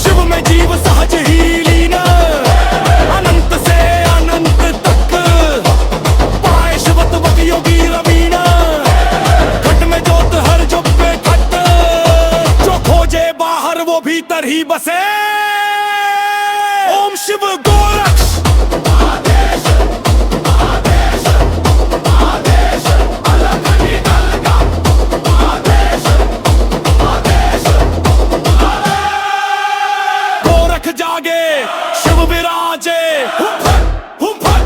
शिव में जीव सहज ही लीन, अनंत से अनंत तक पाए शिवत्वक योगी रवीन। घट में जोत हर जुग पे घट, जो खोजे बाहर वो भीतर ही बसे। ओम शिव गोरक्ष। जागे शिव विराजे, हुम फट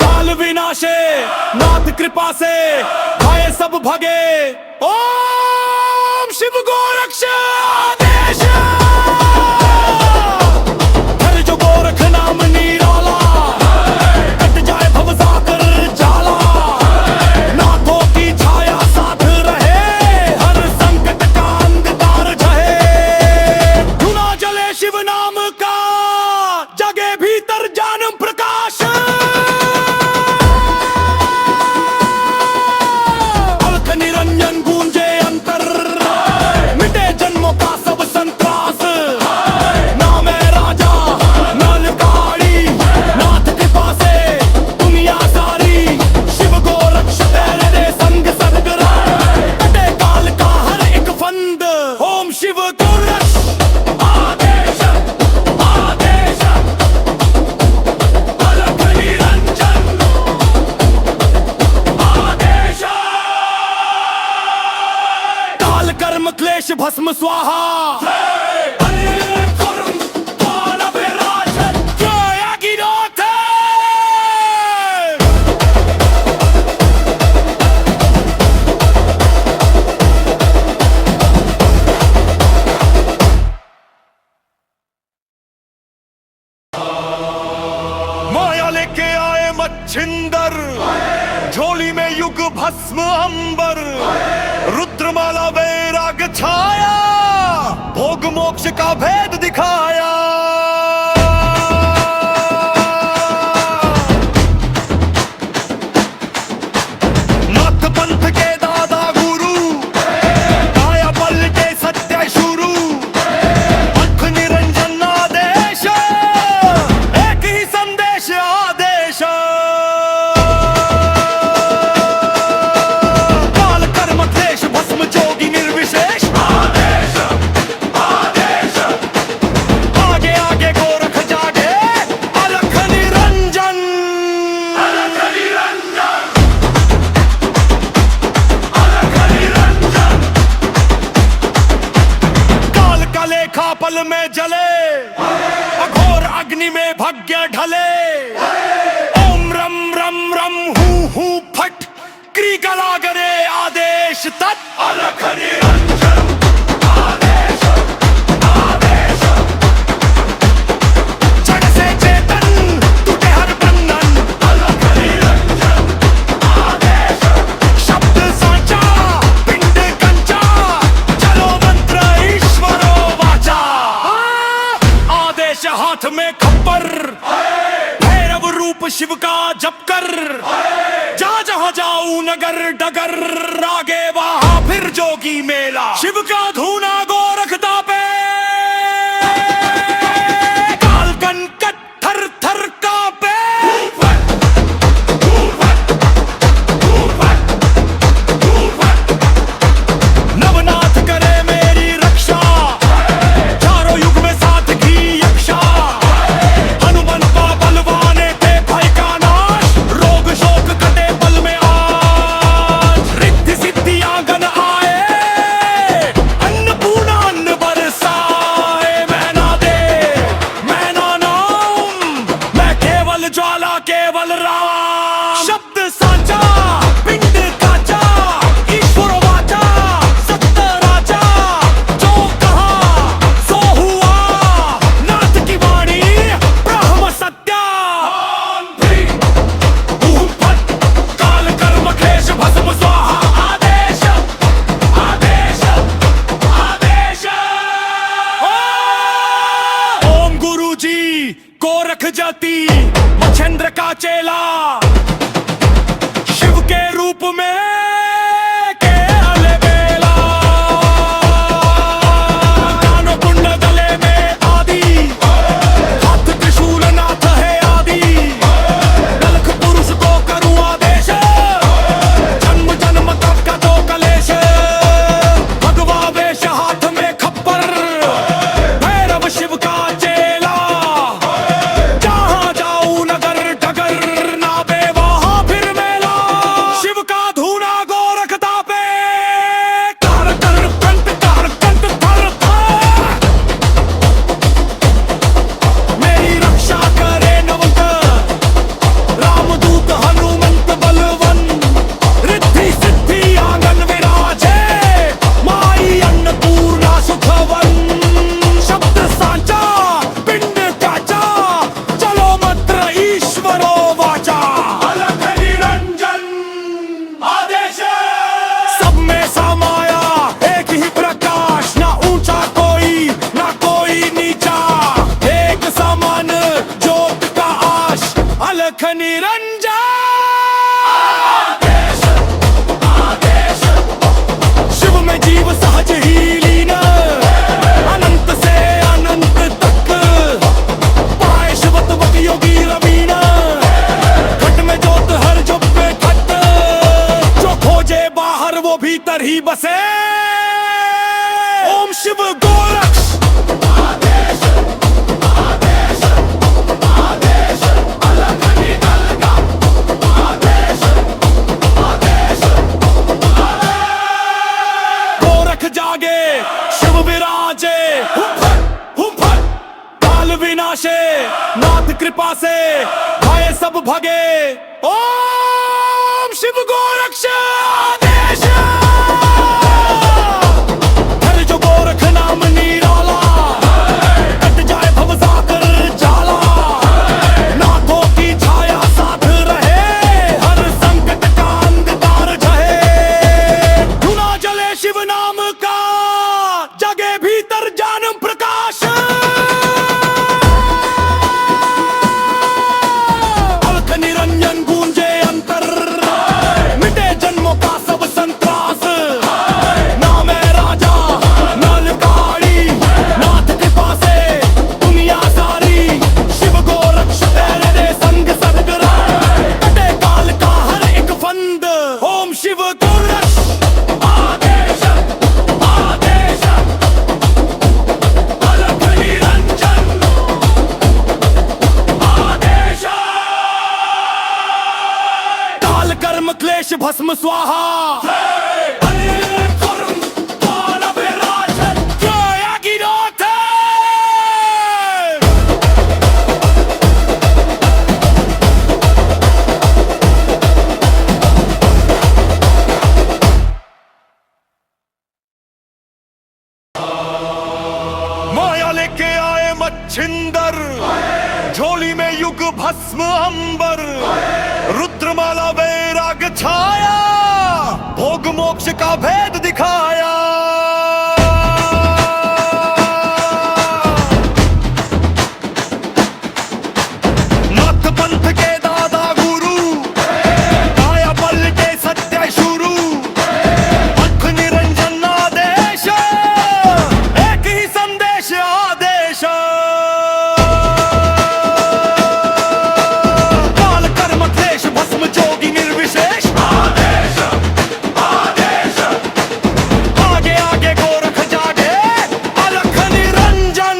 काल विनाशे, नाथ कृपा से भय सब भगे। ओम शिव गोरक्ष आदेश। हर जो गोरख नाम निराला, कट जाए भव सागर जाला। नाथों की छाया साथ रहे, हर संकट का अंधकार झहे। धुना जले शिव नाम का, जगे भीतर ज्ञान प्रकाश। अलख निरंजन गूंजे अंतर, मिटे जन्मों का सब संत्रास। नाम है राजा नलकाड़ी, नाथ कृपा से दुनिया सारी। शिव गोरक्ष तेरे दे संग सदगुरु, कटे काल का हर एक फंद। ओम शिव गोरक्ष आदेश। कर्म क्लेश भस्म स्वाहा। माया लेके आए मच्छिंदर, झोली में युग भस्म अंबर। रुद्रमाला वैराग छाया, भोग मोक्ष का भेद दिखाया। नाथ पंथ के दादा गुरु, काया बल के सत्य शुरू। अलख निरंजन आदेश, एक ही संदेश आदेश। काल कर्म क्लेश भस्म जोगी निर्विशेष। आदेश आदेश। आगे आगे गोरख जागे, अलख निरंजन। अलख निरंजन। अलख निरंजन। काल का लेखा पल में जले, अघोर अग्नि में भग्य ढले। ओम रम रम रम हूँ फट, क्री गलागरे आदेश तत्। अलख निरंजन आदेश आदेश। जड़ से चेतन टूटे हर बंधन। अलख निरंजन आदेश। शब्द सांचा पिंड कंचा, चलो मंत्र ईश्वरो वाचा। आदेश हाथ में खप्पर, भैरव रूप शिव का जप कर। जा जहां जाऊं नगर डगर, आगे वहां फिर जोगी मेला। शिव का धूना गोरख दापे, काल कनकट थर थर कांपे। नवनाथ करे मेरी रक्षा, चारों युग में साथ की यक्षा। हनुमंता बलवाने थे भय का नाश, रोग शोक कटे बल में आज। रिद्धि सिद्धि आंगन आए, अन्नपूर्णा अन्न बरसाए। मैं ना दे मैं ना नाम, मैं केवल ज्वाला केवल राम। शब्द सांचा पिंड काचा, ईश्वर वाचा सत्य राजा। जो कहा सो हुआ, नाथ की वाणी ब्रह्म सत्या। काल कर्म क्लेश भस्म स्वाहा। आदेश आदेश आदेश। ओम गुरु जी गोरख जाति, मच्छिंद्र का चेला। शिव के रूप में वो भीतर ही बसे। ओम शिव गोरक्ष आदेश आदेश आदेश अलग निकलगा आदेश आदेश गोरख जागे शिव विराजे काल विनाशे नाथ कृपा से भय सब भगे। ओम शिव गोरक्ष आदेश। हर जो गोरख नाम निराला कट जाए भवसागर जाला। नाथों की छाया साथ रहे हर संकट का अंधकार झहे। धुना जले शिव नाम का जगे भीतर ज्ञान प्रकाश। अलख निरंजन गूंजे अंतर मिटे जन्मों का सब संत्रास। नाम है राजा नल काली नाथ कृपा से दुनिया सारी। शिव गोरक्ष तेरे दे संग सदगरा कटे काल का हर एक फंद। ओम शिव गोरक्ष आदेश आदेश अलख निरंजन आदेश। काल कर्म क्लेश भस्म स्वाहा। माया लेके आए मच्छिंदर झोली में युग भस्म अंबर। रुद्रमाला वैराग छाया भोग मोक्ष का भेद दिखाया। नाथ पंथ के दादा गुरु काया पलटे सत्य शुरू। अलख निरंजन आदेश एक ही संदेश आदेश। काल कर्म क्लेश भस्म जोगी निर्विशेष आदेश आदेश। आगे आगे गोरख जागे अलख निरंजन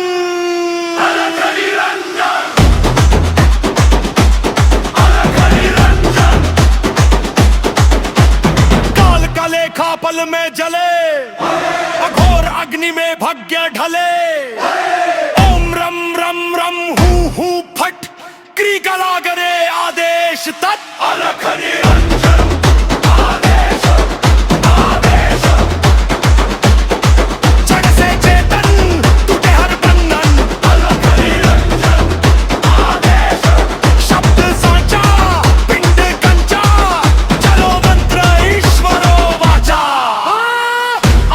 अलख निरंजन अलख निरंजन। काल का लेखा पल में जले अघोर अग्नि में भग्य ढले। ओम रम रम रम हूँ फट क्री गलागरे आदेश तत्। अलख निरंजन आदेश आदेश। जग से चेतन टूटे हर बंधन। अलख निरंजन आदेश। शब्द साचा पिंड कंचा चलो मंत्र ईश्वरो वाचा।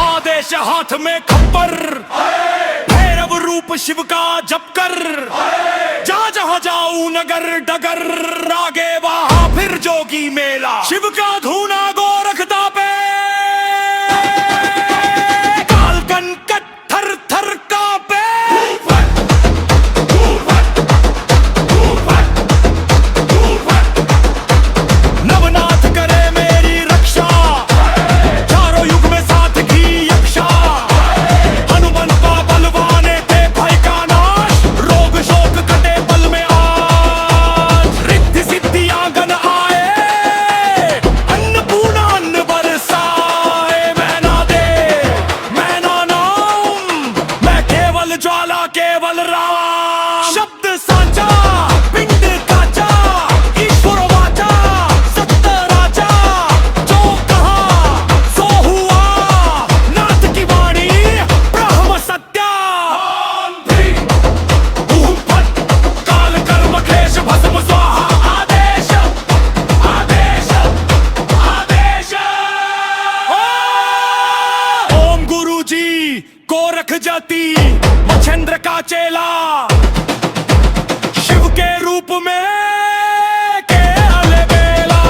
आदेश हाथ में खप्पर भैरव रूप शिव का जप कर। जा जहां जाऊं नगर डगर आगे वहां फिर जोगी मेला। शिव का धूना गोरख तापे काल कनकट थर थर कांपे। नवनाथ करे मेरी रक्षा चारों युग में साथ की यक्षा। हनुमंता बलवाने थे भय का नाश रोग शोक कटे पल में आज। रिद्धि सिद्धि आंगन आए अन्नपूर्णा अन्न बरसाए। मैं ना दे मैं ना नाम मैं केवल ज्वाला केवल राम। शब्द साचा पिंड काचा ईश्वर वाचा सत्य राजा। जो कहा सो हुआ नाथ की वाणी ब्रह्म सत्या। काल कर्म क्लेश भस्म स्वाहा आदेश आदेश आदेश। ओम गुरु जी गोरख जाति मच्छिंद्र का चेला। शिव के रूप में के अलबेला।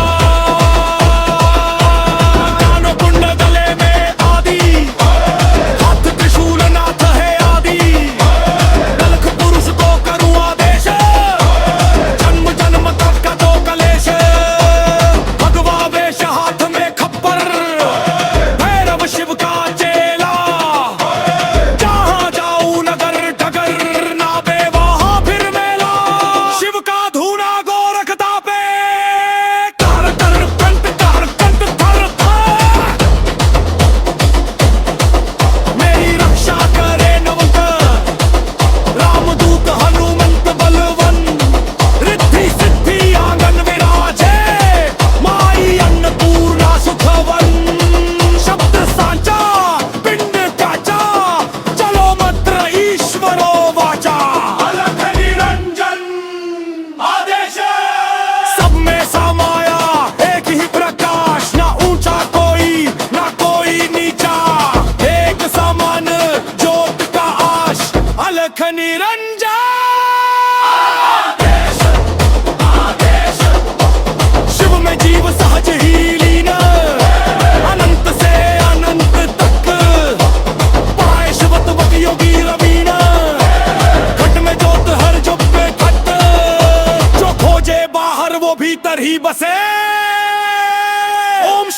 कानो कुंड गले में आदि हाथ त्रिशूल नाथ है आदि। अलख पुरुष को करूं आदेश जन्म जन्म तक का दो कलेश। भगवा वेश हाथ में खप्पर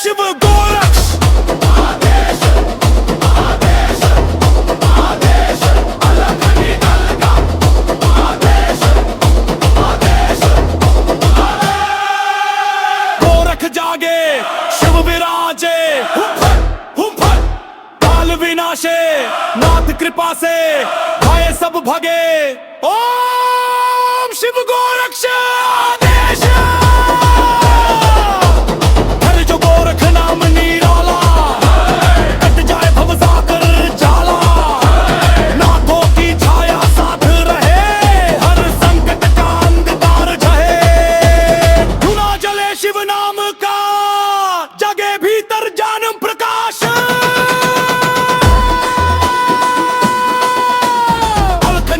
शिव गोरक्ष गोरख जागे शिव विराजे काल विनाशे नाथ कृपा से भय सब भगे ओम शिव गोरक्ष आदेश हर जो गोरख नाम निराला कट जाए भवसागर जाला नाथों की छाया साथ रहे हर संकट का अंधकार झहे धुना जले शिव नाम का जगे भीतर जानम प्रकाश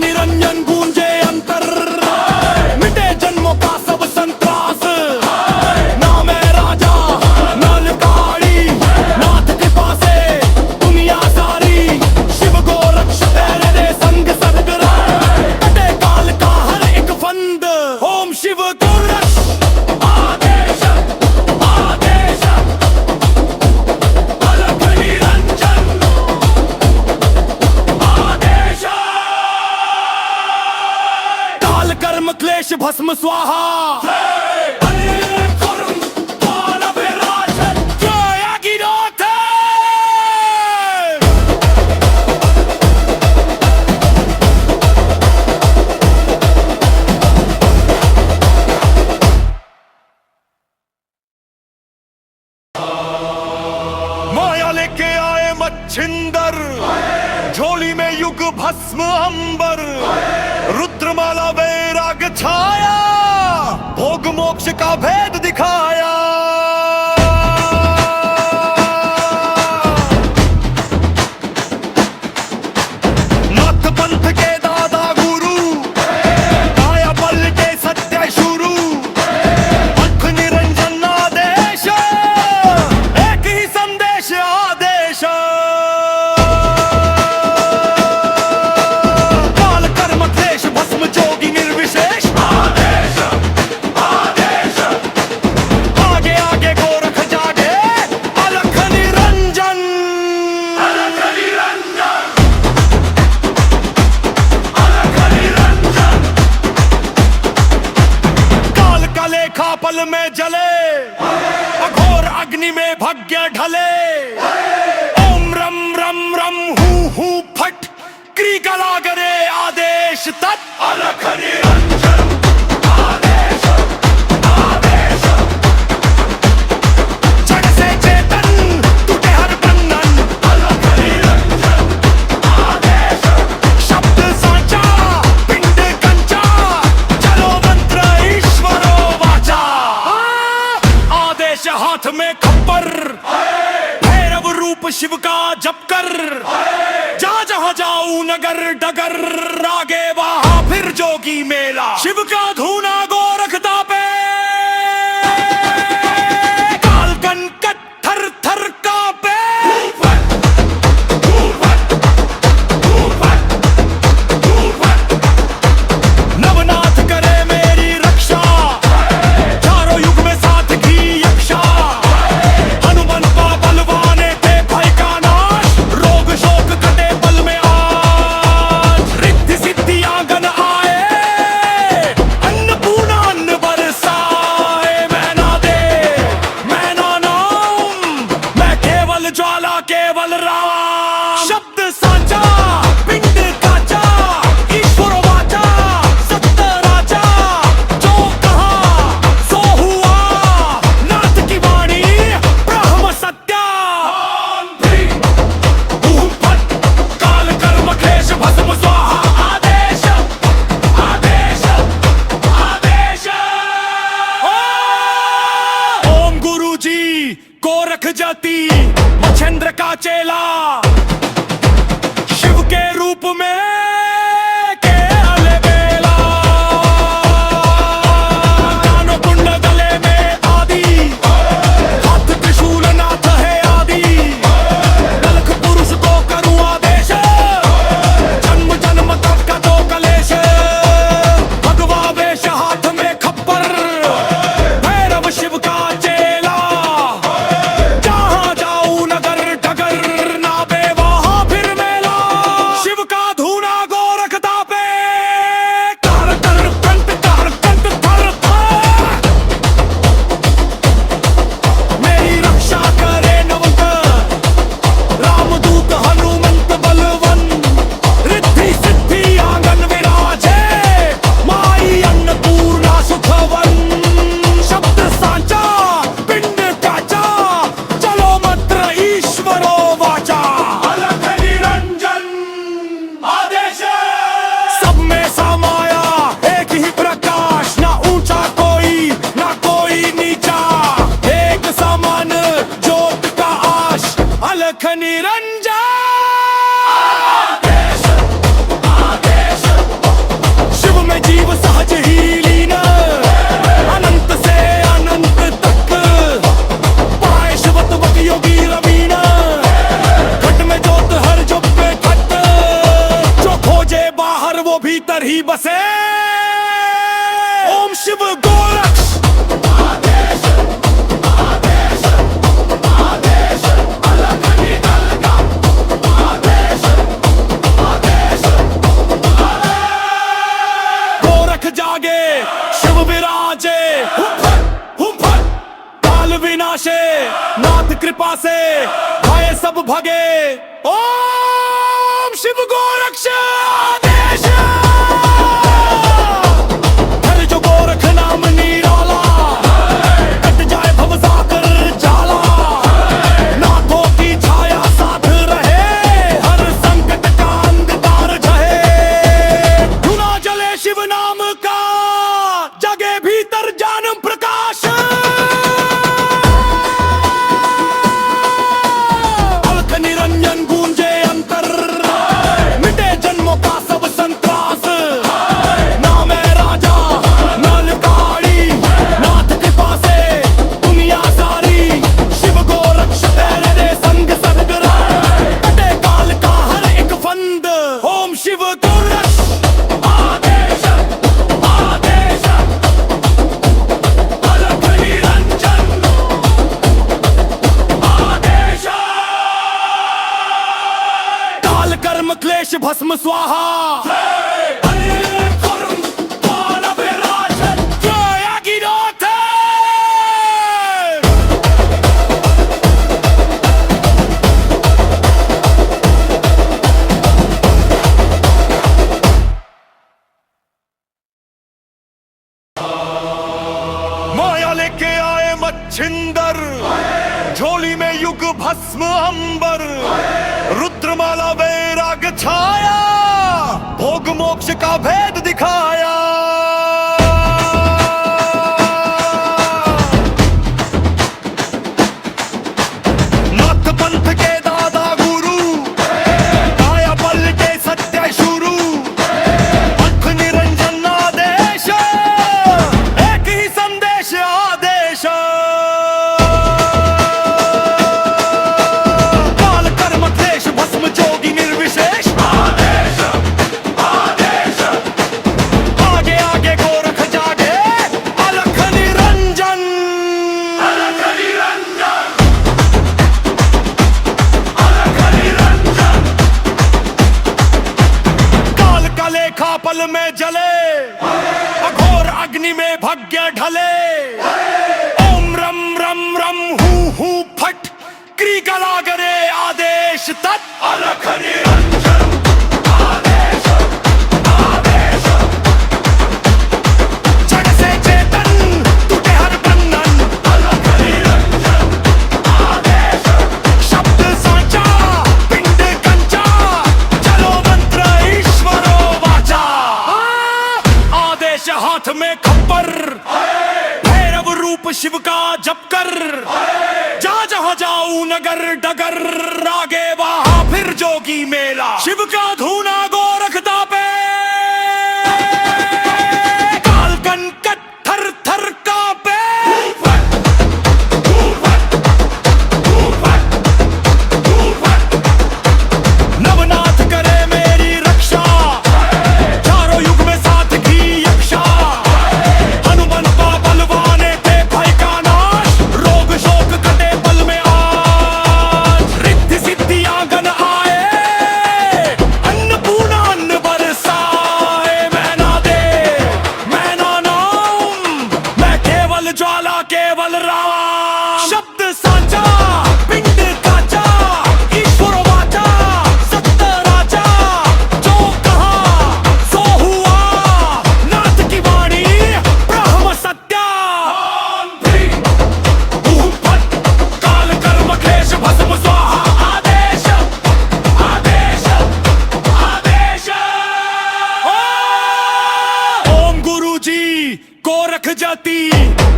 निरंजन गूंजे अंतर मिटे जन्मों का सब संत्रास नाम है राजा नलकारी नाथ कृपा से दुनिया सारी शिव गोरक्ष तेरे दे संग सदगरा कटे काल का हर एक फंद ओम शिव गोरक्ष आदेश आदेश अलख निरंजन आदेश काल कर्म क्लेश भस्म स्वाहा माया लेके आए मच्छिंदर झोली में युग भस्म अंबर रुद्रमाला वैराग छाया भोग मोक्ष का भेद दिखाया नाथ पंथ के दादा गुरु काया बल के सत्य शुरू अलख निरंजन आदेश एक ही संदेश आदेश काल कर्म क्लेश भस्म जोगी निर्विशेष आदेश आदेश आगे आगे गोरख जागे अलख निरंजन अलख निरंजन अलख निरंजन काल का लेखा पल में जले अघोर अग्नि में भग्य ढले ओम रम रम रम हू फट क्री गलागरे आदेश तत् अलख निरंजन आदेश आदेश जग से चेतन टूटे हर बंधन अलख निरंजन आदेश शब्द साचा पिंड कंचा चलो मंत्र ईश्वरो वाचा आदेश हाथ में खप्पर भैरव रूप शिव का जप कर जा जहां जाऊं नगर डगर आगे वहां फिर जोगी मेला शिव का धूना गोरख तापे काल कनकट थर थर कांपे नवनाथ करे मेरी रक्षा चारों युग में साथ की यक्षा हनुमंता बलवाने थे भय का नाश रोग शोक कटे बल में आज रिद्धि सिद्धि आंगन आए अन्नपूर्णा अन्न बरसाए मैं ना दे मैं ना नाम मैं केवल ज्वाला केवल राम शब्द साचा पिंड काचा ईश्वर वाचा सत्य राजा जो कहा सो हुआ नाथ की वाणी ब्रह्म सत्या काल कर्म क्लेश भस्म स्वाहा आदेश आदेश आदेश ओम गुरु जी गोरख जाति मच्छिंद्र का चेला शिव के रूप में के अलबेला कानो कुंड गले में आदि हाथ त्रिशूल नाथ है आदि अलख पुरुष को करूं आदेश जन्म जन्म तक का दो कलेश भगवा वेश हाथ में खप्पर भैरव शिव का चेला अलख निरंजन शिव में जीव सहज ही लीन अनंत से अनंत तक पाए शिवत्वक योगी रवीना घट में जोत हर जुग पे घट जो खोजे बाहर वो भीतर ही बसे ओम शिव गोरक्ष जागे शिव विराजे काल विनाशे नाथ कृपा से भय सब भगे ओम शिव गोरक्ष आदेश हर जो गोरख नाम निराला कट जाए भव सागर जाला नाथों की छाया साथ रहे हर संकट का अंधकार झहे धुना जले शिव नाम जगे भीतर जानम प्रकाश अलख निरंजन गूंजे अंतर मिटे जन्मों का सब संत्रास नाम है राजा नलकारी नाथ कृपा से दुनिया सारी शिव गोरक्ष तेरे दे संग सदगरा कटे काल का हर एक फंद ओम शिव गोरक्ष कर्म क्लेश भस्म स्वाहा माया लेके आए मच्छिंदर झोली में युग भस्म अंबर रुद्रमाला वैराग छाया भोग मोक्ष का भेद दिखाया नाथ पंथ के दादा गुरु काया बल के सत्य शुरू अलख निरंजन आदेश एक ही संदेश आदेश पल में जले अघोर अग्नि में भग्य ढले ओम रम रम रम हू फट क्री गलागरे आदेश तत् अलख निरंजन आदेश आदेश जड़ से चेतन टूटे हर बंधन अलख निरंजन आदेश शब्द सांचा पिंड कंचा चलो मंत्र ईश्वरो हाथ में खप्पर भैरव रूप शिव का जप कर जा जहां जाऊं नगर डगर आगे वहां फिर जोगी मेला शिव का धूना गोरख दापे काल कनकट थर थर कांपे नवनाथ करे मेरी रक्षा चारों युग में साथ की यक्षा हनुमंता बलवाने थे भय का नाश रोग शोक कटे पल में आज रिद्धि सिद्धि आंगन आए अन्नपूर्णा अन्न बरसाए मैं ना दे मैं ना नाम मैं केवल ज्वाला केवल राम शब्द साचा पिंड काचा ईश्वर वाचा सत्य राजा जो कहा सो हुआ नाथ की वाणी ब्रह्म सत्या काल कर्म क्लेश भस्म स्वाहा आदेश आदेश आदेश ओम गुरु जी गोरख जाति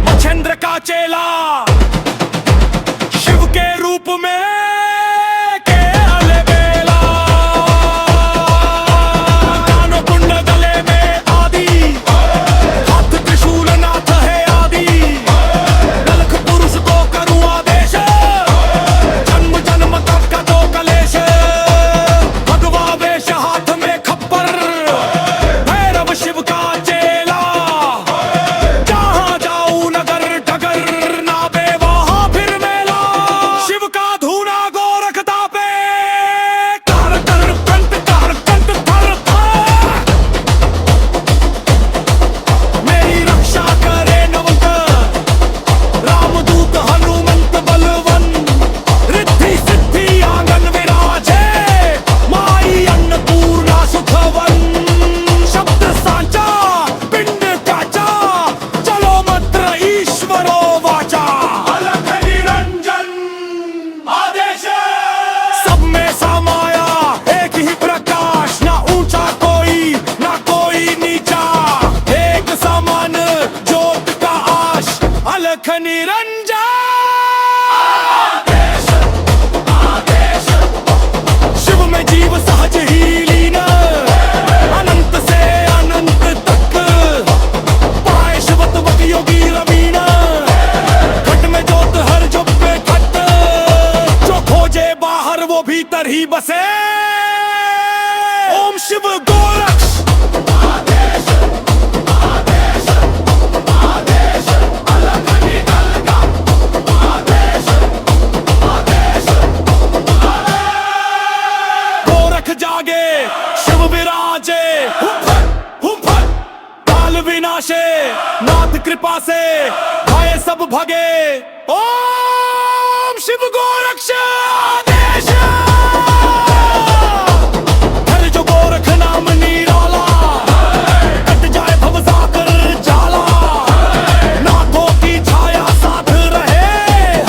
मच्छिंद्र का चेला शिव के रूप में भीतर ही बसे ओम शिव गोरक्ष गोरख जागे शिव विराजे काल विनाशे नाथ कृपा से भय सब भगे ओम शिव गोरक्ष आदेश हर जो गोरख नाम निराला कट जाए भव सागर जाला नाथों की छाया साथ रहे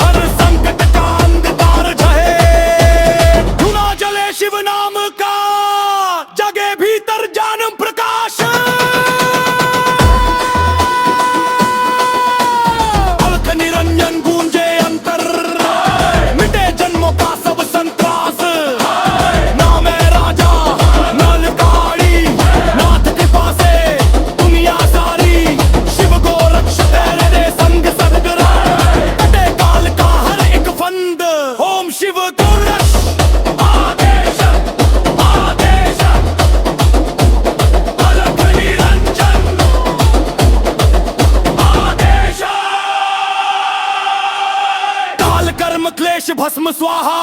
हर संकट का अंधकार झहे धुना जले शिव नाम का जगे भीतर जानम प्रकाश अलख निरंजन गूंजे अंतर मिटे जन्मों का सब संत्रास नाम है राजा नलकारी नाथ कृपा से दुनिया सारी शिव गोरक्ष तेरे दे संग सदगरा कटे काल का हर एक फंद ओम शिव गोरक्ष आदेश आदेश अलख निरंजन आदेश काल कर्म क्लेश भस्म स्वाहा